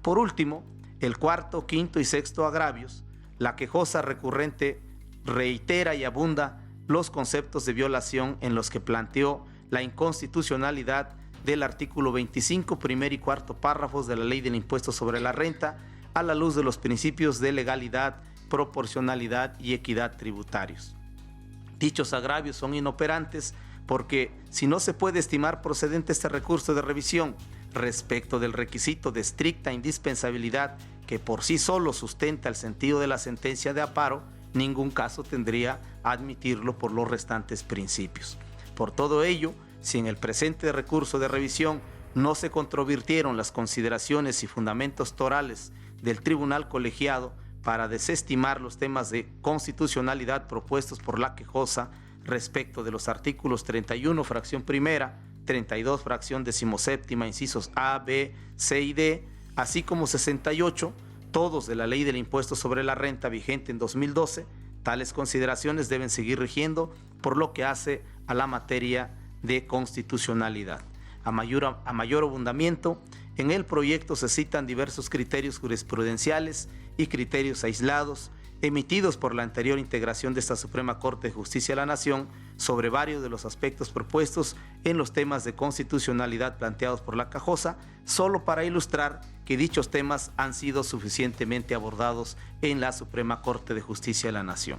Por último, el cuarto, quinto y sexto agravios, la quejosa recurrente reitera y abunda los conceptos de violación en los que planteó la inconstitucionalidad del artículo 25, primer y cuarto párrafos de la Ley del Impuesto sobre la Renta, a la luz de los principios de legalidad, proporcionalidad y equidad tributarios. Dichos agravios son inoperantes porque si no se puede estimar procedente este recurso de revisión respecto del requisito de estricta indispensabilidad que por sí solo sustenta el sentido de la sentencia de amparo, ningún caso tendría a admitirlo por los restantes principios. Por todo ello, si en el presente recurso de revisión no se controvirtieron las consideraciones y fundamentos torales del tribunal colegiado para desestimar los temas de constitucionalidad propuestos por la quejosa respecto de los artículos 31, fracción primera, 32, fracción 17, incisos A, B, C y D, así como 68, todos de la Ley del Impuesto sobre la Renta vigente en 2012, tales consideraciones deben seguir rigiendo por lo que hace a la materia de constitucionalidad. A mayor abundamiento, en el proyecto se citan diversos criterios jurisprudenciales y criterios aislados emitidos por la anterior integración de esta Suprema Corte de Justicia de la Nación sobre varios de los aspectos propuestos en los temas de constitucionalidad planteados por la quejosa, solo para ilustrar que dichos temas han sido suficientemente abordados en la Suprema Corte de Justicia de la Nación.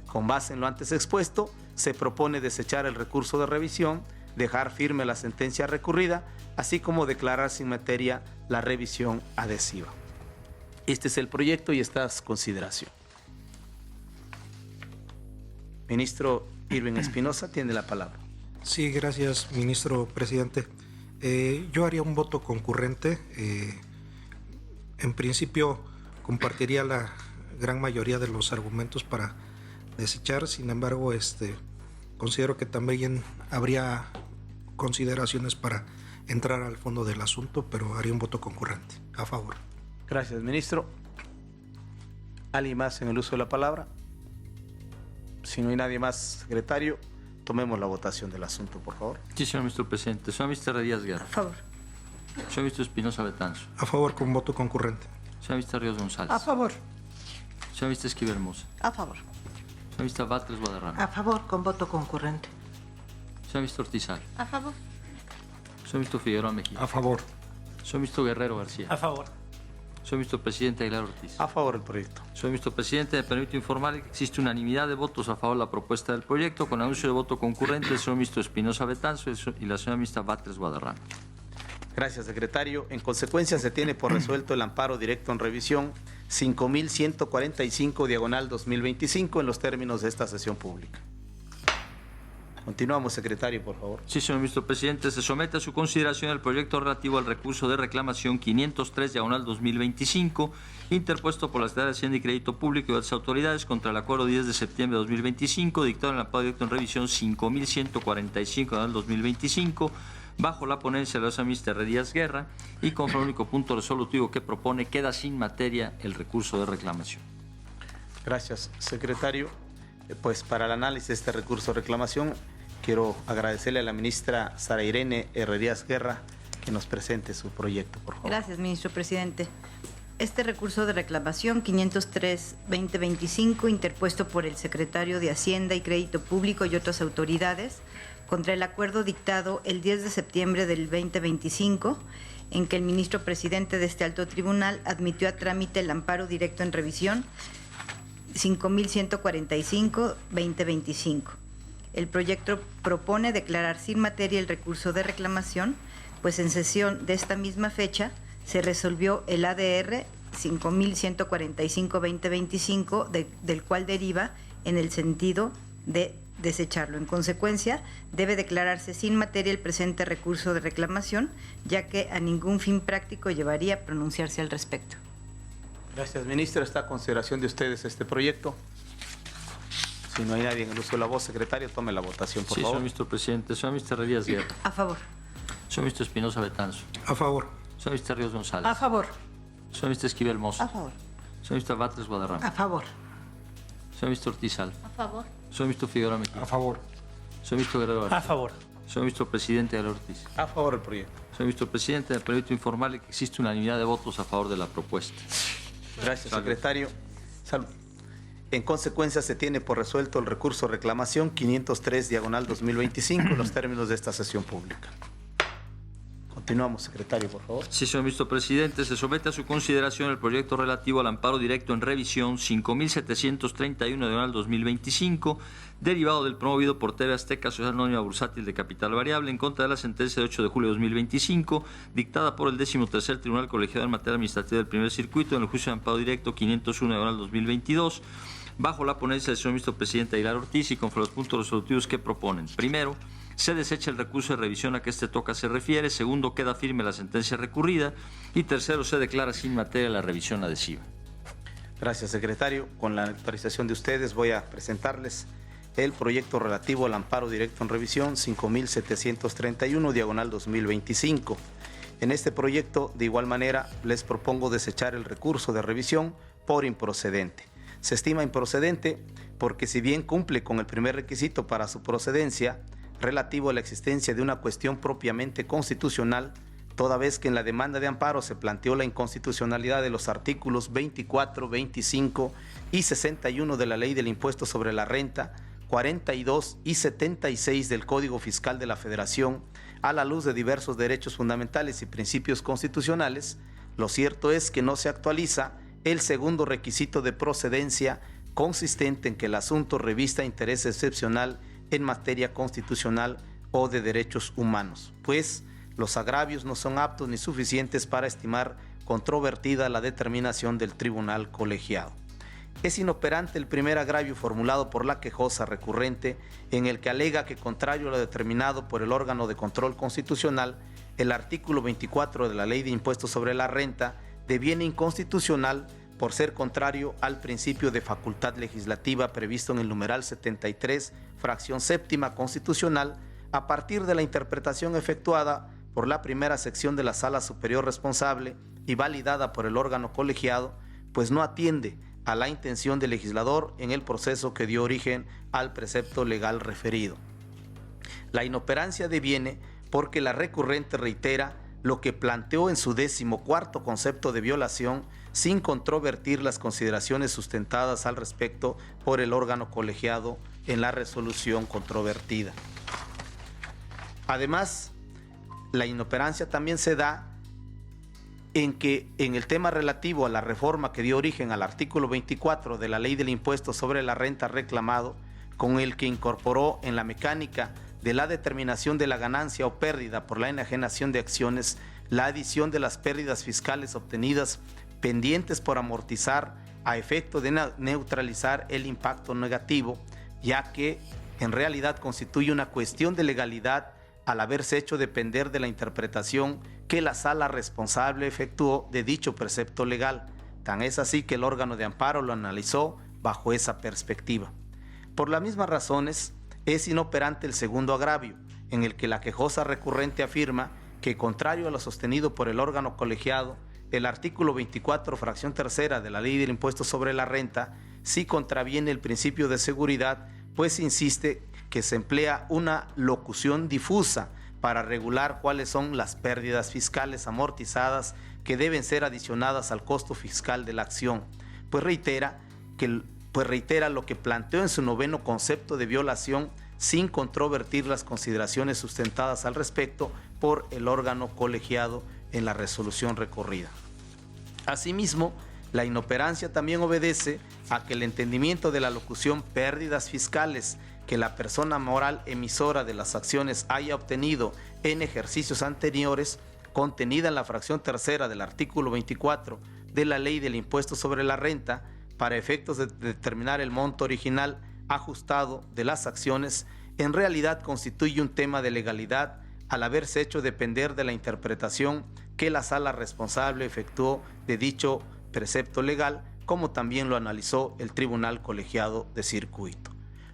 Con base en lo antes expuesto, se propone desechar el recurso de revisión, dejar firme la sentencia recurrida, así como declarar sin materia la revisión adhesiva. Este es el proyecto y esta es consideración. Ministro Irving Espinosa tiene la palabra. Sí, gracias, ministro presidente. Yo haría un voto concurrente. En principio, compartiría la gran mayoría de los argumentos para desechar. Sin embargo, considero que también habría consideraciones para entrar al fondo del asunto, pero haría un voto concurrente. A favor. Gracias, ministro. ¿Alguien más en el uso de la palabra? Si no hay nadie más, secretario, tomemos la votación del asunto, por favor. Sí, señor ministro presidente. Señor ministro Díaz Guerra. A favor. Señor ministro Espinosa Betanzo. A favor con voto concurrente. Señor ministro Ríos González. A favor. Señor ministro Esquivel Moza. A favor. Señor ministro Batres Guadarrama. A favor con voto concurrente. Señor ministro Ortizal. A favor. Señor ministro Figueroa Mejía. A favor. Señor ministro Guerrero García. A favor. Señor ministro presidente Aguilar Ortiz. A favor del proyecto. Señor ministro presidente, me permito informarle que existe unanimidad de votos a favor de la propuesta del proyecto, con anuncio de voto concurrente del señor ministro Espinosa Betanzo y la señora ministra Batres Guadarrama. Gracias, secretario. En consecuencia, se tiene por resuelto el amparo directo en revisión 5145/2025 en los términos de esta sesión pública. Continuamos, secretario, por favor. Sí, señor ministro presidente, se somete a su consideración el proyecto relativo al recurso de reclamación 503/2025, interpuesto por la Secretaría de Hacienda y Crédito Público y otras autoridades contra el acuerdo 10 de septiembre de 2025, dictado en el amparo directo en revisión 5145/2025, bajo la ponencia de la señora ministra Díaz Guerra, y conforme al único punto resolutivo que propone, queda sin materia el recurso de reclamación. Gracias, secretario. Pues para el análisis de este recurso de reclamación, quiero agradecerle a la ministra Sara Irene Herrerías Guerra que nos presente su proyecto, por favor. Gracias, ministro presidente. Este recurso de reclamación 503/2025, interpuesto por el secretario de Hacienda y Crédito Público y otras autoridades, contra el acuerdo dictado el 10 de septiembre del 2025, en que el ministro presidente de este alto tribunal admitió a trámite el amparo directo en revisión 5145/2025. El proyecto propone declarar sin materia el recurso de reclamación, pues en sesión de esta misma fecha se resolvió el ADR 5145/2025, del cual deriva en el sentido de desecharlo. En consecuencia, debe declararse sin materia el presente recurso de reclamación, ya que a ningún fin práctico llevaría a pronunciarse al respecto. Gracias, ministro. Está a consideración de ustedes este proyecto. Si no hay nadie en el uso de la voz, secretario, tome la votación, por Sí, favor. señor ministro presidente. Señor ministro Díaz Guerra. A favor. Señor ministro Espinosa Betanzo. A favor. Señor ministro Ríos González. A favor. Señor ministro Esquivel Moza. A favor. Señor ministro Batres Guadarrama. A favor. Señor ministro Ortizal. A favor. Señor ministro Figueroa Mejía. A favor. Señor ministro Guerrero García. A favor. Señor ministro presidente Aguilar Ortiz. A favor del proyecto. Señor ministro presidente, me permito informarle que existe unanimidad de votos a favor de la propuesta. Gracias, Salud. secretario. Salud. En consecuencia, se tiene por resuelto el recurso de reclamación 503/2025 en los términos de esta sesión pública. Continuamos, secretario, por favor. Sí, señor ministro presidente, se somete a su consideración el proyecto relativo al amparo directo en revisión 5731 diagonal 2025, derivado del promovido por TV Azteca Sociedad Anónima Bursátil de Capital Variable en contra de la sentencia de 8 de julio de 2025, dictada por el 13º Tribunal Colegiado en Materia Administrativa del Primer Circuito en el juicio de amparo directo 501 diagonal 2022, bajo la ponencia del señor ministro presidente Aguilar Ortiz y conforme a los puntos resolutivos que proponen. Primero, se desecha el recurso de revisión a que este toca se refiere. Segundo, queda firme la sentencia recurrida. Y tercero, se declara sin materia la revisión adhesiva. Gracias, secretario. Con la autorización de ustedes voy a presentarles el proyecto relativo al amparo directo en revisión 5731 diagonal 2025. En este proyecto, de igual manera, les propongo desechar el recurso de revisión por improcedente. Se estima improcedente porque, si bien cumple con el primer requisito para su procedencia, relativo a la existencia de una cuestión propiamente constitucional, toda vez que en la demanda de amparo se planteó la inconstitucionalidad de los artículos 24, 25 y 61 de la Ley del Impuesto sobre la Renta, 42 y 76 del Código Fiscal de la Federación, a la luz de diversos derechos fundamentales y principios constitucionales, lo cierto es que no se actualiza el segundo requisito de procedencia, consistente en que el asunto revista interés excepcional en materia constitucional o de derechos humanos, pues los agravios no son aptos ni suficientes para estimar controvertida la determinación del tribunal colegiado. Es inoperante el primer agravio formulado por la quejosa recurrente, en el que alega que, contrario a lo determinado por el órgano de control constitucional, el artículo 24 de la Ley de Impuestos sobre la Renta deviene inconstitucional por ser contrario al principio de facultad legislativa previsto en el numeral 73, fracción séptima constitucional, a partir de la interpretación efectuada por la primera sección de la Sala Superior responsable y validada por el órgano colegiado, pues no atiende a la intención del legislador en el proceso que dio origen al precepto legal referido. La inoperancia deviene porque la recurrente reitera lo que planteó en su 14º concepto de violación, sin controvertir las consideraciones sustentadas al respecto por el órgano colegiado en la resolución controvertida. Además, la inoperancia también se da en que, en el tema relativo a la reforma que dio origen al artículo 24 de la Ley del Impuesto sobre la Renta reclamado, con el que incorporó en la mecánica de la determinación de la ganancia o pérdida por la enajenación de acciones la adición de las pérdidas fiscales obtenidas pendientes por amortizar, a efecto de neutralizar el impacto negativo, ya que en realidad constituye una cuestión de legalidad al haberse hecho depender de la interpretación que la sala responsable efectuó de dicho precepto legal. Tan es así que el órgano de amparo lo analizó bajo esa perspectiva. Por las mismas razones, es inoperante el segundo agravio, en el que la quejosa recurrente afirma que, contrario a lo sostenido por el órgano colegiado, el artículo 24, fracción tercera de la Ley del Impuesto sobre la Renta sí contraviene el principio de seguridad, pues insiste que se emplea una locución difusa para regular cuáles son las pérdidas fiscales amortizadas que deben ser adicionadas al costo fiscal de la acción, pues reitera lo que planteó en su 9º concepto de violación, sin controvertir las consideraciones sustentadas al respecto por el órgano colegiado en la resolución recorrida. Asimismo, la inoperancia también obedece a que el entendimiento de la locución pérdidas fiscales que la persona moral emisora de las acciones haya obtenido en ejercicios anteriores, contenida en la fracción tercera del artículo 24 de la Ley del Impuesto sobre la Renta, para efectos de determinar el monto original ajustado de las acciones, en realidad constituye un tema de legalidad al haberse hecho depender de la interpretación que la sala responsable efectuó de dicho precepto legal, como también lo analizó el Tribunal Colegiado de Circuito.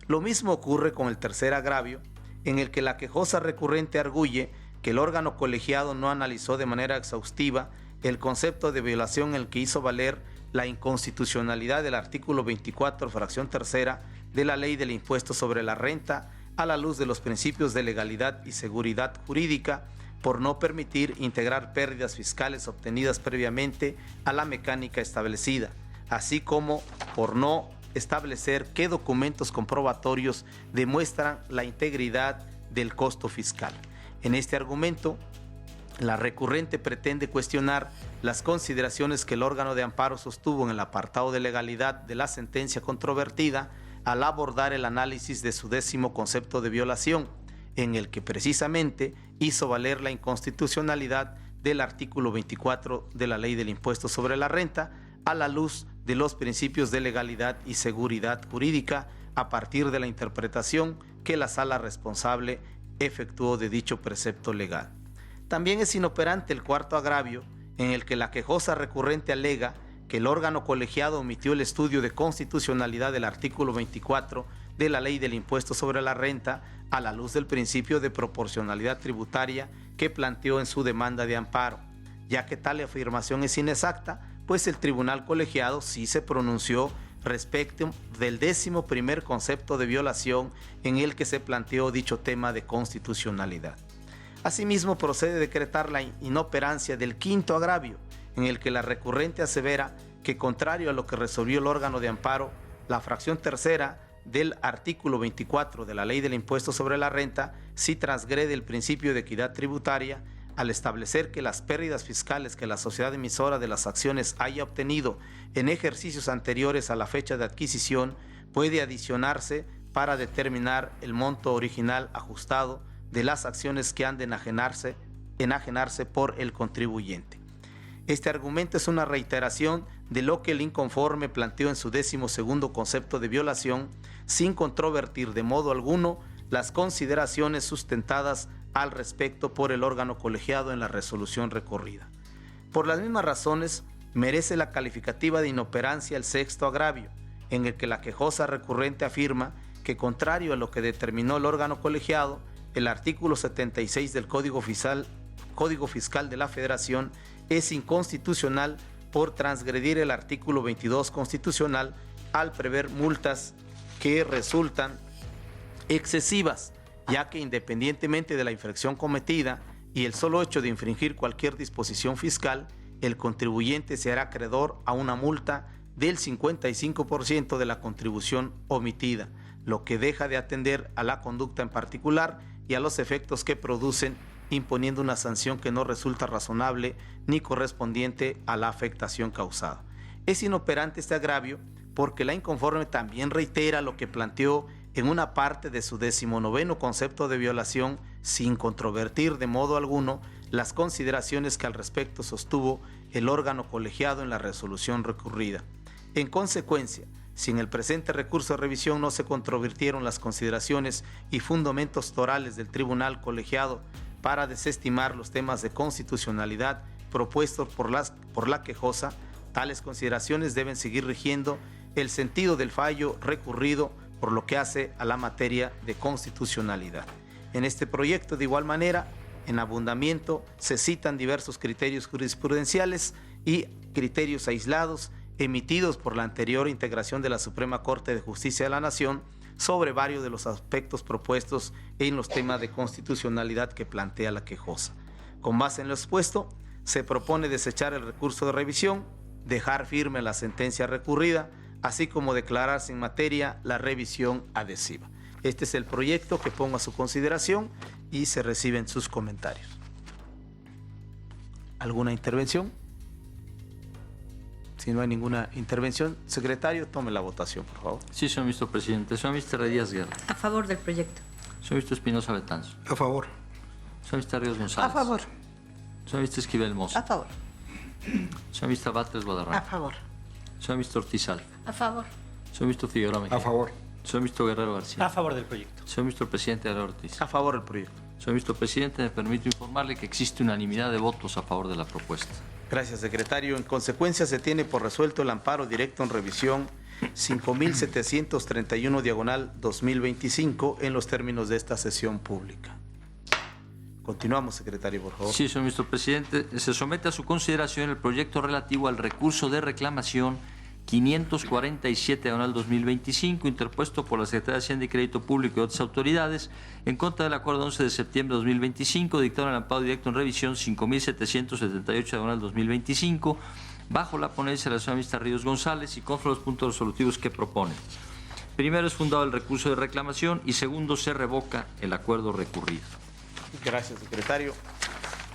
Lo mismo ocurre con el tercer agravio, en el que la quejosa recurrente arguye que el órgano colegiado no analizó de manera exhaustiva el concepto de violación en el que hizo valer la inconstitucionalidad del artículo 24, fracción tercera de la Ley del Impuesto sobre la Renta, a la luz de los principios de legalidad y seguridad jurídica, por no permitir integrar pérdidas fiscales obtenidas previamente a la mecánica establecida, así como por no establecer qué documentos comprobatorios demuestran la integridad del costo fiscal. En este argumento, La recurrente pretende cuestionar las consideraciones que el órgano de amparo sostuvo en el apartado de legalidad de la sentencia controvertida al abordar el análisis de su 10º concepto de violación, en el que precisamente hizo valer la inconstitucionalidad del artículo 24 de la Ley del Impuesto sobre la Renta a la luz de los principios de legalidad y seguridad jurídica a partir de la interpretación que la sala responsable efectuó de dicho precepto legal. También es inoperante el cuarto agravio, en el que la quejosa recurrente alega que el órgano colegiado omitió el estudio de constitucionalidad del artículo 24 de la Ley del Impuesto sobre la Renta a la luz del principio de proporcionalidad tributaria que planteó en su demanda de amparo, ya que tal afirmación es inexacta, pues el tribunal colegiado sí se pronunció respecto del 11º concepto de violación en el que se planteó dicho tema de constitucionalidad. Asimismo, procede decretar la inoperancia del quinto agravio, en el que la recurrente asevera que, contrario a lo que resolvió el órgano de amparo, la fracción tercera del artículo 24 de la Ley del Impuesto sobre la Renta sí transgrede el principio de equidad tributaria al establecer que las pérdidas fiscales que la sociedad emisora de las acciones haya obtenido en ejercicios anteriores a la fecha de adquisición puede adicionarse para determinar el monto original ajustado de las acciones que han de enajenarse por el contribuyente. Este argumento es una reiteración de lo que el inconforme planteó en su 12º concepto de violación, sin controvertir de modo alguno las consideraciones sustentadas al respecto por el órgano colegiado en la resolución recorrida. Por las mismas razones, merece la calificativa de inoperancia el sexto agravio, en el que la quejosa recurrente afirma que, contrario a lo que determinó el órgano colegiado, el artículo 76 del Código Fiscal de la Federación es inconstitucional por transgredir el artículo 22 constitucional al prever multas que resultan excesivas, ya que independientemente de la infracción cometida y el solo hecho de infringir cualquier disposición fiscal, el contribuyente se hará acreedor a una multa del 55% de la contribución omitida, lo que deja de atender a la conducta en particular y a los efectos que producen, imponiendo una sanción que no resulta razonable ni correspondiente a la afectación causada. Es inoperante este agravio porque la inconforme también reitera lo que planteó en una parte de su 19º concepto de violación, sin controvertir de modo alguno las consideraciones que al respecto sostuvo el órgano colegiado en la resolución recurrida. En consecuencia, si en el presente recurso de revisión no se controvirtieron las consideraciones y fundamentos torales del tribunal colegiado para desestimar los temas de constitucionalidad propuestos por la quejosa, tales consideraciones deben seguir rigiendo el sentido del fallo recurrido por lo que hace a la materia de constitucionalidad. En este proyecto, de igual manera, en abundamiento se citan diversos criterios jurisprudenciales y criterios aislados emitidos por la anterior integración de la Suprema Corte de Justicia de la Nación sobre varios de los aspectos propuestos en los temas de constitucionalidad que plantea la quejosa. Con base en lo expuesto, se propone desechar el recurso de revisión, dejar firme la sentencia recurrida, así como declarar sin materia la revisión adhesiva. Este es el proyecto que pongo a su consideración y se reciben sus comentarios. ¿Alguna intervención? Si no hay ninguna intervención, secretario, tome la votación, por favor. Sí, señor ministro presidente. Señor ministro Díaz Guerra. A favor del proyecto. Señor ministro Espinosa Betanzo. A favor. Señor ministro Ríos González. A favor. Señor ministro Esquivel Mozo. A favor. Señor ministro Batres Guadarrama. A favor. Señor ministro Ortiz Alfa. A favor. Señor ministro Figueroa Mejía. A favor. Señor ministro Guerrero García. A favor del proyecto. Señor ministro presidente Álvaro Ortiz. A favor del proyecto. Señor ministro presidente, me permito informarle que existe unanimidad de votos a favor de la propuesta. Gracias, secretario. En consecuencia, se tiene por resuelto el amparo directo en revisión 5731/2025 en los términos de esta sesión pública. Continuamos, secretario, por favor. Sí, señor ministro presidente. Se somete a su consideración el proyecto relativo al recurso de reclamación 547/2025, interpuesto por la Secretaría de Hacienda y Crédito Público y otras autoridades en contra del acuerdo 11 de septiembre de 2025, dictado en el amparo directo en revisión 5778/2025, bajo la ponencia de la señora ministra Ríos González y conforme a los puntos resolutivos que proponen. Primero, es fundado el recurso de reclamación y segundo, se revoca el acuerdo recurrido. Gracias, secretario.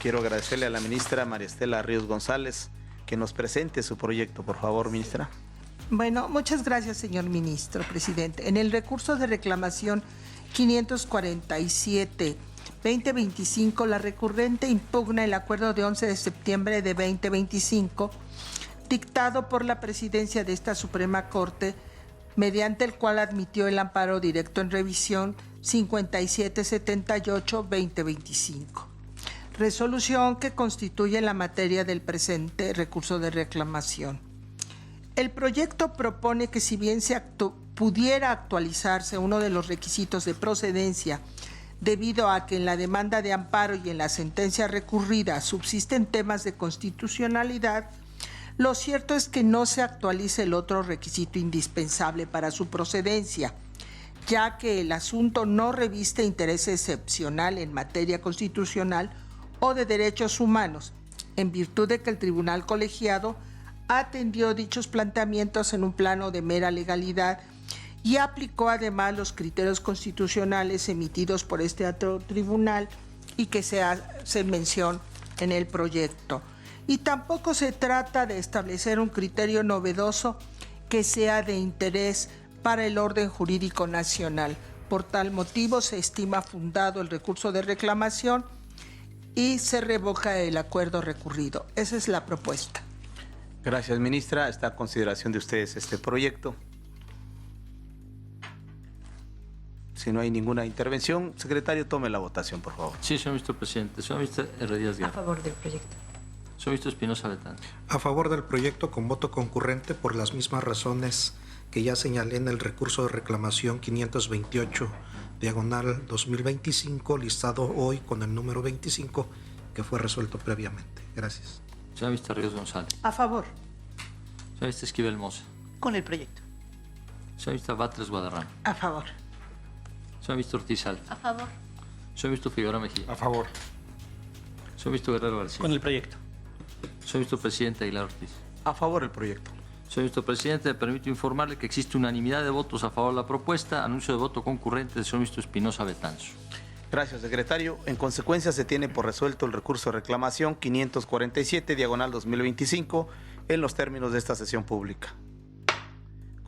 quiero agradecerle a la ministra María Estela Ríos González que nos presente su proyecto, por favor, ministra. Bueno, muchas gracias, señor ministro, presidente. En el recurso de reclamación 547-2025, la recurrente impugna el acuerdo de 11 de septiembre de 2025, dictado por la presidencia de esta Suprema Corte, mediante el cual admitió el amparo directo en revisión 5778-2025. Resolución que constituye la materia del presente recurso de reclamación. El proyecto propone que si bien pudiera actualizarse uno de los requisitos de procedencia debido a que en la demanda de amparo y en la sentencia recurrida subsisten temas de constitucionalidad, lo cierto es que no se actualiza el otro requisito indispensable para su procedencia, ya que el asunto no reviste interés excepcional en materia constitucional o de derechos humanos, en virtud de que el tribunal colegiado atendió dichos planteamientos en un plano de mera legalidad y aplicó además los criterios constitucionales emitidos por este otro tribunal y que se hace mención en el proyecto. Y tampoco se trata de establecer un criterio novedoso que sea de interés para el orden jurídico nacional. Por tal motivo se estima fundado el recurso de reclamación y se revoca el acuerdo recurrido. Esa es la propuesta. Gracias, ministra. Está a consideración de ustedes este proyecto. Si no hay ninguna intervención, secretario, tome la votación, por favor. Sí, señor ministro presidente. Señor ministro Herrerías Guerra. A favor del proyecto. Señor ministro Espinosa Betanzos. A favor del proyecto con voto concurrente por las mismas razones que ya señalé en el recurso de reclamación 528/2025, listado hoy con el número 25, que fue resuelto previamente. Gracias. Señor ministro Ríos González. A favor. Señor ministro Esquivel Moza. Con el proyecto. Señor ministro Batres Guadarrama. A favor. Señor ministro Ortiz Alfa. A favor. Señor ministro Figueroa Mejía. A favor. Señor ministro Guerrero García. Con el proyecto. Señor ministro presidente Aguilar Ortiz. A favor el proyecto. Señor ministro presidente, me permito informarle que existe unanimidad de votos a favor de la propuesta. Anuncio de voto concurrente del señor ministro Espinosa Betanzos. Gracias, secretario. En consecuencia, se tiene por resuelto el recurso de reclamación 547/2025 en los términos de esta sesión pública.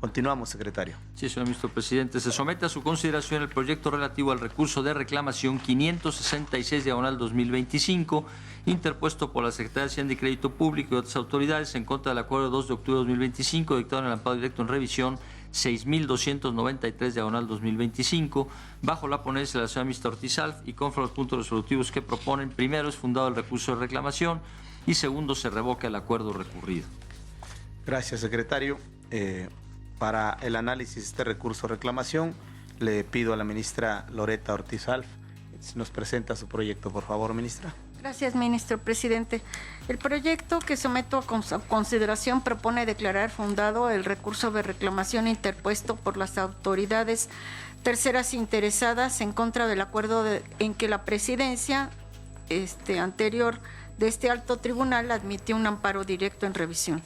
Continuamos, secretario. Sí, señor ministro presidente. Se somete a su consideración el proyecto relativo al recurso de reclamación 566/2025, interpuesto por la Secretaría de Hacienda y Crédito Público y otras autoridades en contra del acuerdo 2 de octubre de 2025, dictado en el amparo directo en revisión 6293/2025, bajo la ponencia de la señora ministra Ortiz Alfa y conforme a los puntos resolutivos que proponen. Primero, es fundado el recurso de reclamación y segundo, se revoca el acuerdo recurrido. Gracias, secretario. Para el análisis de este recurso de reclamación, le pido a la ministra Loreta Ortiz Alfa si nos presenta su proyecto, por favor, ministra. Gracias, ministro presidente. El proyecto que someto a consideración propone declarar fundado el recurso de reclamación interpuesto por las autoridades terceras interesadas en contra del acuerdo en que la presidencia anterior de este alto tribunal admitió un amparo directo en revisión.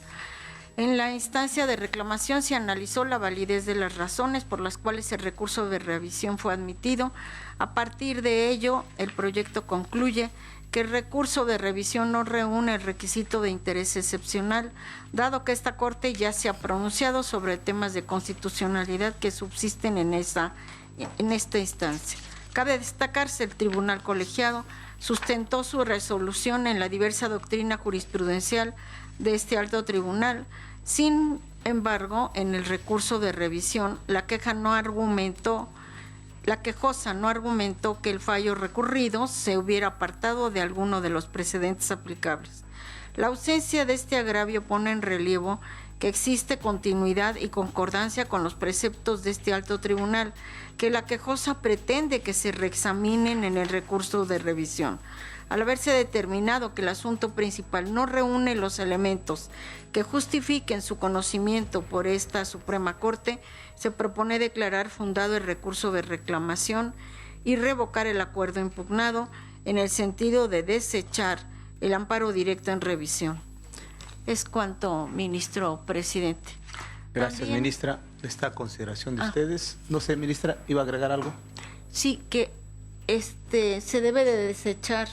En la instancia de reclamación se analizó la validez de las razones por las cuales el recurso de revisión fue admitido. A partir de ello, el proyecto concluye que el recurso de revisión no reúne el requisito de interés excepcional, dado que esta Corte ya se ha pronunciado sobre temas de constitucionalidad que subsisten en esta instancia. Cabe destacarse, el Tribunal Colegiado sustentó su resolución en la diversa doctrina jurisprudencial de este alto tribunal. Sin embargo, en el recurso de revisión, la quejosa no argumentó que el fallo recurrido se hubiera apartado de alguno de los precedentes aplicables. La ausencia de este agravio pone en relievo que existe continuidad y concordancia con los preceptos de este alto tribunal, que la quejosa pretende que se reexaminen en el recurso de revisión. Al haberse determinado que el asunto principal no reúne los elementos que justifiquen su conocimiento por esta Suprema Corte, se propone declarar fundado el recurso de reclamación y revocar el acuerdo impugnado en el sentido de desechar el amparo directo en revisión. Es cuanto, ministro presidente. Gracias, También, ministra. Está a consideración de ustedes. No sé, ministra, ¿iba a agregar algo? Sí, que se debe de desechar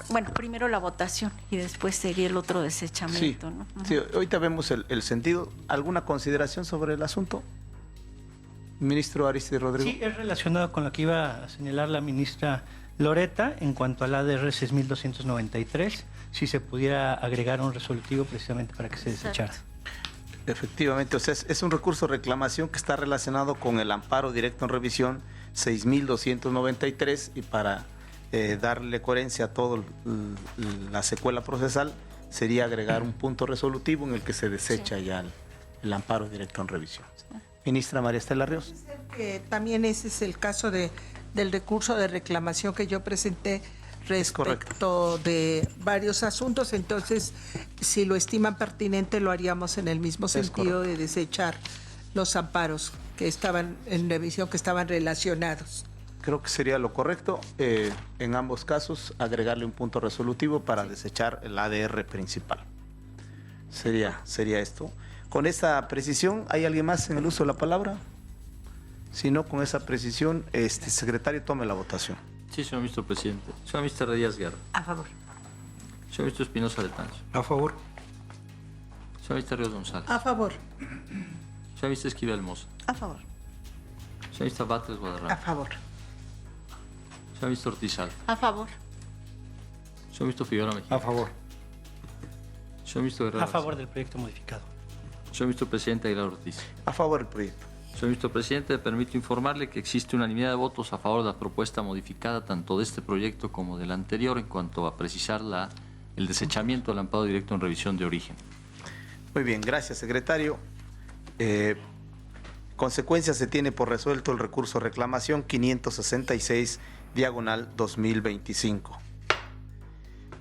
bueno, primero la votación y después sería el otro desechamiento, Sí, ¿no? sí, ahorita vemos el sentido. ¿Alguna consideración sobre el asunto? Ministro Arístides Rodrigo. Sí, es relacionado con lo que iba a señalar la ministra Loreta en cuanto al ADR 6293, si se pudiera agregar un resolutivo precisamente para que se desechara. Efectivamente, o sea, es un recurso de reclamación que está relacionado con el amparo directo en revisión 6293 y para darle coherencia a toda la secuela procesal sería agregar un punto resolutivo en el que se desecha ya el amparo directo en revisión. Ministra María Estela Ríos. También ese es el caso del recurso de reclamación que yo presenté respecto de varios asuntos, entonces si lo estiman pertinente lo haríamos en el mismo sentido de desechar los amparos que estaban en revisión, que estaban relacionados. Creo que sería lo correcto, en ambos casos, agregarle un punto resolutivo para desechar el ADR principal. Sería esto. Con esa precisión, ¿hay alguien más en el uso de la palabra? Si no, con esa precisión, secretario, tome la votación. Sí, señor ministro presidente. Señor ministro Díaz Guerra. A favor. Señor ministro Espinosa Betanzo. A favor. Señor ministro Ríos González. A favor. Señor ministro Esquivel Moza. A favor. Señor ministro Batres Guadarrama. A favor. Señor ministro Ortiz Alfa. A favor. Señor ministro Figueroa Mejía. A favor. Señor ministro Guerrero. A favor del proyecto modificado. Señor ministro presidente Aguilar Ortiz. A favor del proyecto. Señor ministro presidente, me permito informarle que existe unanimidad de votos a favor de la propuesta modificada tanto de este proyecto como del anterior en cuanto a precisar el desechamiento del amparo directo en revisión de origen. Muy bien, gracias, secretario. Consecuencia, se tiene por resuelto el recurso de reclamación 566/2025.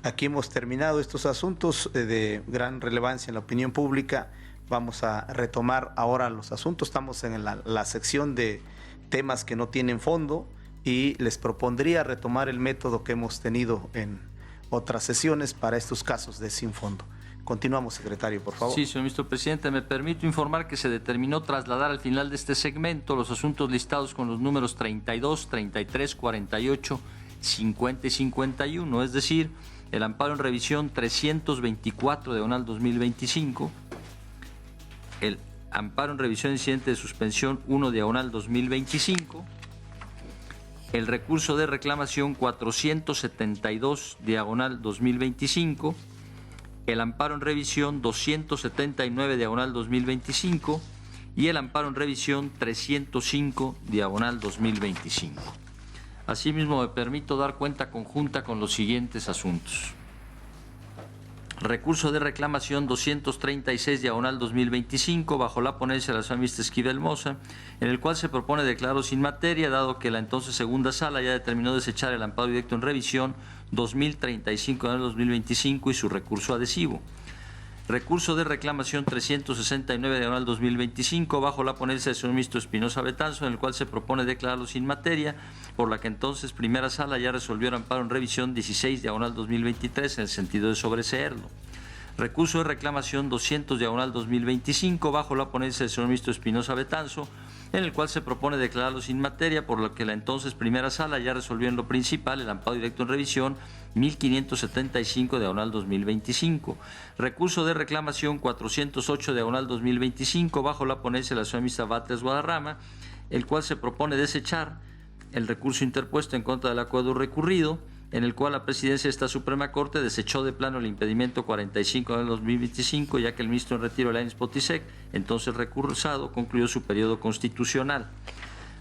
Aquí hemos terminado estos asuntos de gran relevancia en la opinión pública. Vamos a retomar ahora los asuntos. Estamos en la sección de temas que no tienen fondo y les propondría retomar el método que hemos tenido en otras sesiones para estos casos de sin fondo. Continuamos, secretario, por favor. Sí, señor ministro presidente, me permito informar que se determinó trasladar al final de este segmento los asuntos listados con los números 32, 33, 48, 50 y 51, es decir, el amparo en revisión 324/2025, el amparo en revisión incidente de suspensión 1/2025, el recurso de reclamación 472/2025, el amparo en revisión 279/2025 y el amparo en revisión 305/2025. Asimismo, me permito dar cuenta conjunta con los siguientes asuntos. Recurso de reclamación 236/2025 bajo la ponencia de la señora ministra Esquivel Moza, en el cual se propone declarar sin materia, dado que la entonces segunda sala ya determinó desechar el amparo directo en revisión 2035/2025 y su recurso adhesivo. Recurso de reclamación 369/2025 bajo la ponencia del señor ministro Espinosa Betanzo, en el cual se propone declararlo sin materia, por la que entonces primera sala ya resolvió el amparo en revisión 16/2023 en el sentido de sobreseerlo. Recurso de reclamación 200/2025 bajo la ponencia del señor ministro Espinosa Betanzo, en el cual se propone declararlo sin materia, por lo que la entonces primera sala ya resolvió en lo principal el amparo directo en revisión 1575/2025. Recurso de reclamación 408/2025 bajo la ponencia de la señora ministra Batres Guadarrama, el cual se propone desechar el recurso interpuesto en contra del acuerdo recurrido, en el cual la presidencia de esta Suprema Corte desechó de plano el impedimento 45/2025, ya que el ministro en retiro, Elanis Potisek, entonces recursado, concluyó su periodo constitucional.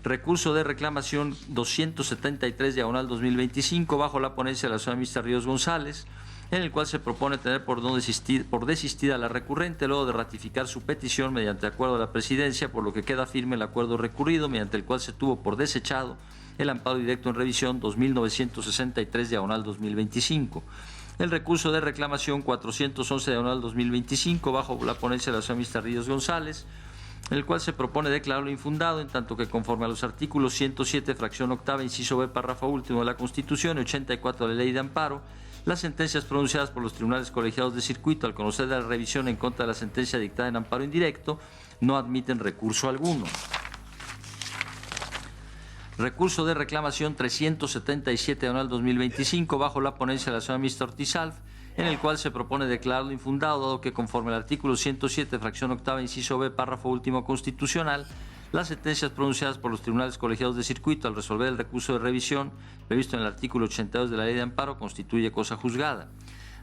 Recurso de reclamación 273/2025 bajo la ponencia de la señora ministra Ríos González, en el cual se propone tener por desistida a la recurrente luego de ratificar su petición mediante acuerdo de la presidencia, por lo que queda firme el acuerdo recurrido, mediante el cual se tuvo por desechado el amparo directo en revisión 2963/2025. El recurso de reclamación 411/2025 bajo la ponencia de la señora ministra Ríos González, en el cual se propone declararlo infundado, en tanto que conforme a los artículos 107, fracción octava, inciso B, párrafo último de la Constitución y 84 de la Ley de Amparo, las sentencias pronunciadas por los tribunales colegiados de circuito al conocer de la revisión en contra de la sentencia dictada en amparo indirecto no admiten recurso alguno. Recurso de reclamación 377/2025 bajo la ponencia de la señora ministra Ortizalf, en el cual se propone declararlo infundado, dado que conforme al artículo 107, fracción octava, inciso B, párrafo último constitucional, las sentencias pronunciadas por los tribunales colegiados de circuito al resolver el recurso de revisión previsto en el artículo 82 de la Ley de Amparo constituye cosa juzgada.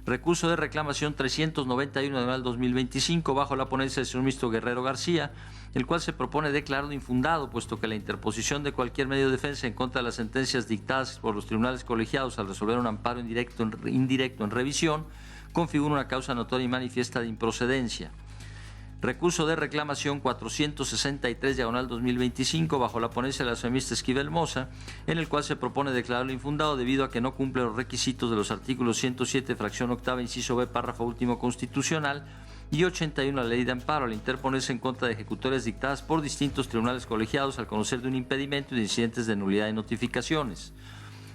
Recurso de reclamación 391/2025 bajo la ponencia del señor ministro Guerrero García, el cual se propone declararlo infundado, puesto que la interposición de cualquier medio de defensa en contra de las sentencias dictadas por los tribunales colegiados al resolver un amparo indirecto en revisión configura una causa notoria y manifiesta de improcedencia. Recurso de reclamación 463/2025 bajo la ponencia de la señora ministra Esquivel Moza, en el cual se propone declararlo infundado debido a que no cumple los requisitos de los artículos 107, fracción octava, inciso B, párrafo último constitucional y 81 de la Ley de Amparo al interponerse en contra de ejecutores dictadas por distintos tribunales colegiados al conocer de un impedimento y de incidentes de nulidad de notificaciones.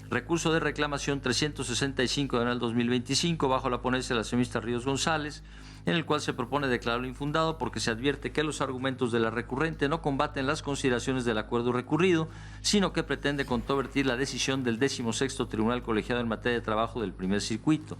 Recurso de reclamación 365/2025 bajo la ponencia de la señora ministra Ríos González, en el cual se propone declararlo infundado porque se advierte que los argumentos de la recurrente no combaten las consideraciones del acuerdo recurrido, sino que pretende controvertir la decisión del 16º Tribunal Colegiado en materia de trabajo del primer circuito.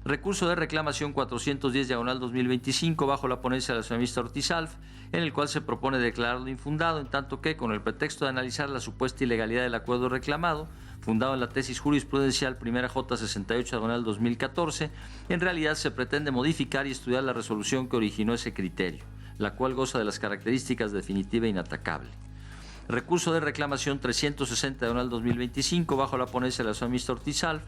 Recurso de reclamación 410/2025 bajo la ponencia de la señora ministra Ortizalf, en el cual se propone declararlo infundado, en tanto que, con el pretexto de analizar la supuesta ilegalidad del acuerdo reclamado, fundado en la tesis jurisprudencial primera J68/2014, en realidad se pretende modificar y estudiar la resolución que originó ese criterio, la cual goza de las características definitiva e inatacable. Recurso de reclamación 360/2025 bajo la ponencia de la señora ministra Ortizalf,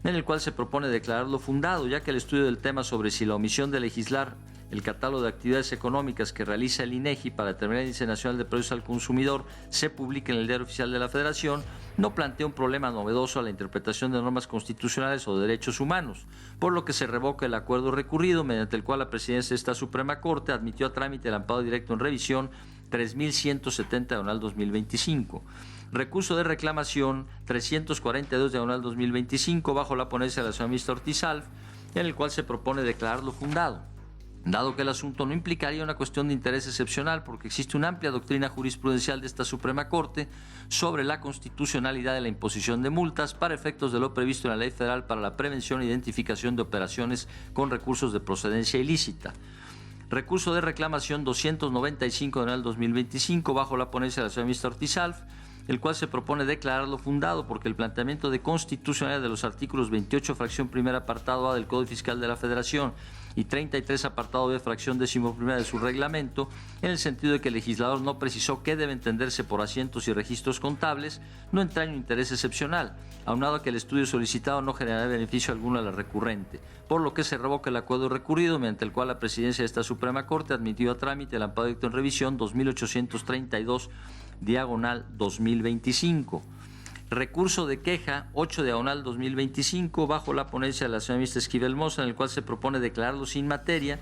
en el cual se propone declararlo fundado, ya que el estudio del tema sobre si la omisión de legislar el catálogo de actividades económicas que realiza el INEGI para determinar el índice nacional de precios al consumidor se publica en el Diario Oficial de la Federación no plantea un problema novedoso a la interpretación de normas constitucionales o de derechos humanos, por lo que se revoca el acuerdo recurrido, mediante el cual la presidencia de esta Suprema Corte admitió a trámite el amparo directo en revisión 3170/2025. Recurso de reclamación 342/2025 bajo la ponencia de la señora ministra Ortizalf, en el cual se propone declararlo fundado, dado que el asunto no implicaría una cuestión de interés excepcional porque existe una amplia doctrina jurisprudencial de esta Suprema Corte sobre la constitucionalidad de la imposición de multas para efectos de lo previsto en la Ley Federal para la prevención e identificación de operaciones con recursos de procedencia ilícita. Recurso de reclamación 295/2025 bajo la ponencia de la señora ministra Ortizalf, el cual se propone declararlo fundado porque el planteamiento de constitucionalidad de los artículos 28, fracción primera, apartado A del Código Fiscal de la Federación y 33, apartado B, fracción 11ª de su reglamento, en el sentido de que el legislador no precisó qué debe entenderse por asientos y registros contables, no entraña un interés excepcional, aunado a que el estudio solicitado no generará beneficio alguno a la recurrente, por lo que se revoca el acuerdo recurrido, mediante el cual la presidencia de esta Suprema Corte admitió a trámite el amparo directo en revisión 2832/2025. Recurso de queja 8/2025 bajo la ponencia de la señora ministra Esquivel Moza, en el cual se propone declararlo sin materia,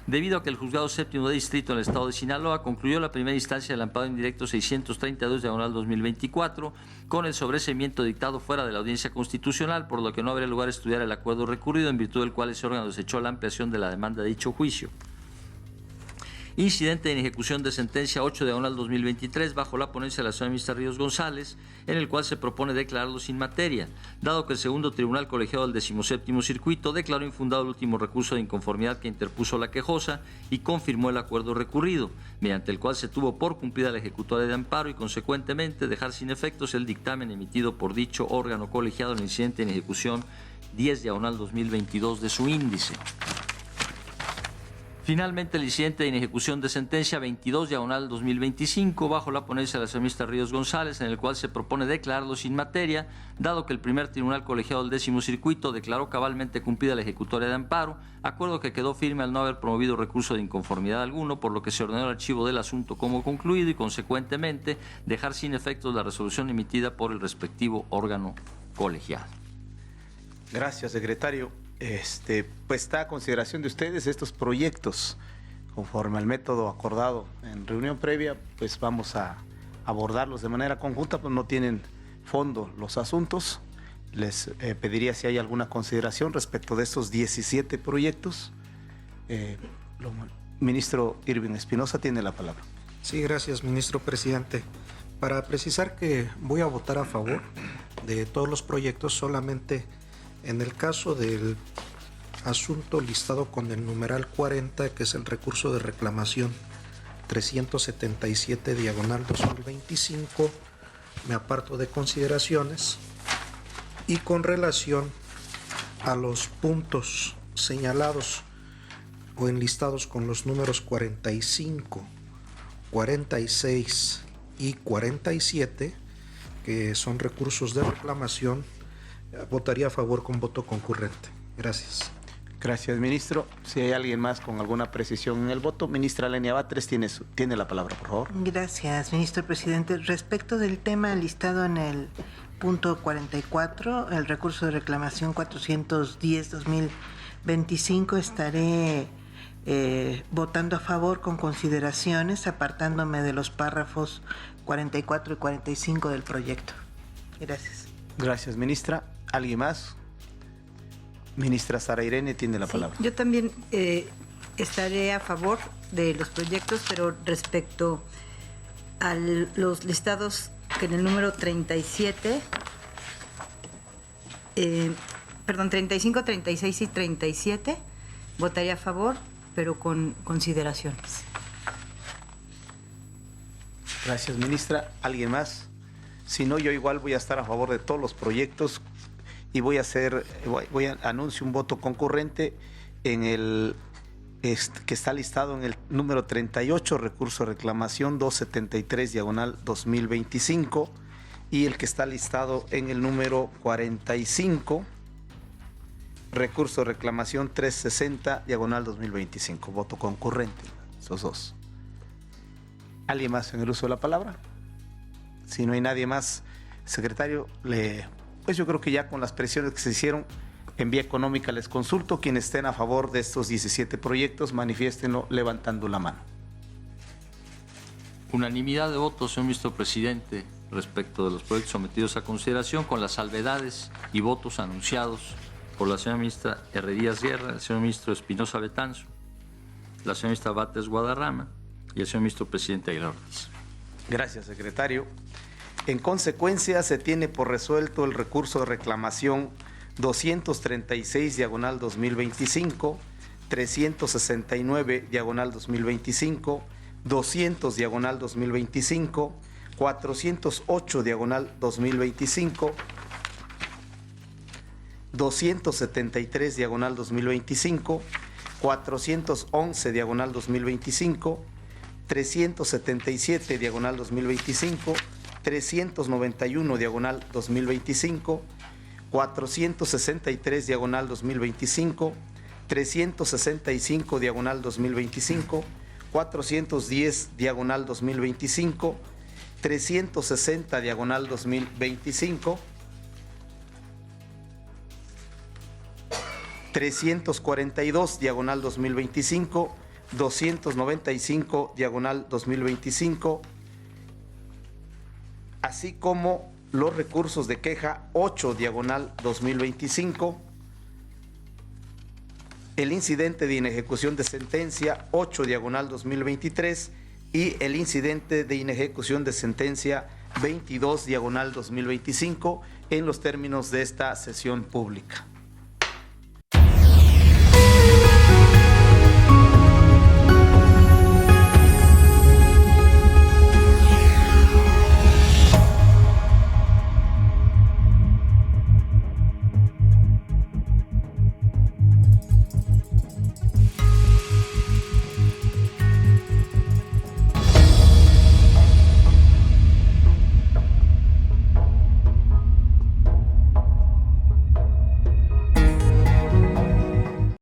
debido a que el Juzgado Séptimo de Distrito en el Estado de Sinaloa concluyó la primera instancia del amparo indirecto 632/2024 con el sobreseimiento dictado fuera de la audiencia constitucional, por lo que no habría lugar a estudiar el acuerdo recurrido, en virtud del cual ese órgano desechó la ampliación de la demanda de dicho juicio. Incidente en ejecución de sentencia 8/2023 bajo la ponencia de la señora ministra Ríos González, en el cual se propone declararlo sin materia, dado que el segundo tribunal colegiado del 17º circuito declaró infundado el último recurso de inconformidad que interpuso la quejosa y confirmó el acuerdo recurrido, mediante el cual se tuvo por cumplida la ejecutoria de amparo y consecuentemente dejar sin efectos el dictamen emitido por dicho órgano colegiado en el incidente en ejecución 10/2022 de su índice. Finalmente, el incidente de inejecución de sentencia 22/2025 bajo la ponencia de la señora ministra Ríos González, en el cual se propone declararlo sin materia, dado que el primer tribunal colegiado del 10º circuito declaró cabalmente cumplida la ejecutoria de amparo, acuerdo que quedó firme al no haber promovido recurso de inconformidad alguno, por lo que se ordenó el archivo del asunto como concluido y, consecuentemente, dejar sin efectos la resolución emitida por el respectivo órgano colegiado. Gracias, secretario. Pues está a consideración de ustedes estos proyectos conforme al método acordado en reunión previa, pues vamos a abordarlos de manera conjunta, pues no tienen fondo los asuntos. Les pediría si hay alguna consideración respecto de estos 17 proyectos. Ministro Irving Espinosa tiene la palabra. Sí, gracias, ministro presidente. Para precisar que voy a votar a favor de todos los proyectos, solamente en el caso del asunto listado con el numeral 40, que es el recurso de reclamación 377/2025, me aparto de consideraciones. Y con relación a los puntos señalados o enlistados con los números 45, 46 y 47, que son recursos de reclamación, votaría a favor con voto concurrente. Gracias. Gracias, ministro. Si hay alguien más con alguna precisión en el voto, ministra Lenia Batres tiene la palabra, por favor. Gracias, ministro presidente. Respecto del tema listado en el punto 44, el recurso de reclamación 410/2025, estaré votando a favor con consideraciones, apartándome de los párrafos 44 y 45 del proyecto. Gracias. Gracias, ministra. ¿Alguien más? Ministra Sara Irene tiene la palabra. Yo también estaré a favor de los proyectos, pero respecto a los listados que en el número 35, 36 y 37, votaría a favor, pero con consideraciones. Gracias, ministra. ¿Alguien más? Si no, yo igual voy a estar a favor de todos los proyectos y voy a anuncio un voto concurrente en el que está listado en el número 38, recurso de reclamación 273/2025, y el que está listado en el número 45, recurso de reclamación 360/2025. Voto concurrente, esos dos. ¿Alguien más en el uso de la palabra? Si no hay nadie más, secretario, pues yo creo que ya con las presiones que se hicieron en vía económica les consulto. Quienes estén a favor de estos 17 proyectos, manifiéstenlo levantando la mano. Unanimidad de votos, señor ministro presidente, respecto de los proyectos sometidos a consideración, con las salvedades y votos anunciados por la señora ministra Herrerías Guerra, el señor ministro Espinosa Betanzo, la señora ministra Batres Guadarrama y el señor ministro presidente Aguilar Ortiz. Gracias, secretario. En consecuencia, se tiene por resuelto el recurso de reclamación 236/2025, 369/2025, 200/2025, 408/2025, 273/2025, 411/2025, 377/2025, 391/2025, 463/2025, 365/2025, 410/2025, 360/2025, 342/2025, 295/2025, así como los recursos de queja 8/2025, el incidente de inejecución de sentencia 8/2023 y el incidente de inejecución de sentencia 22/2025 en los términos de esta sesión pública.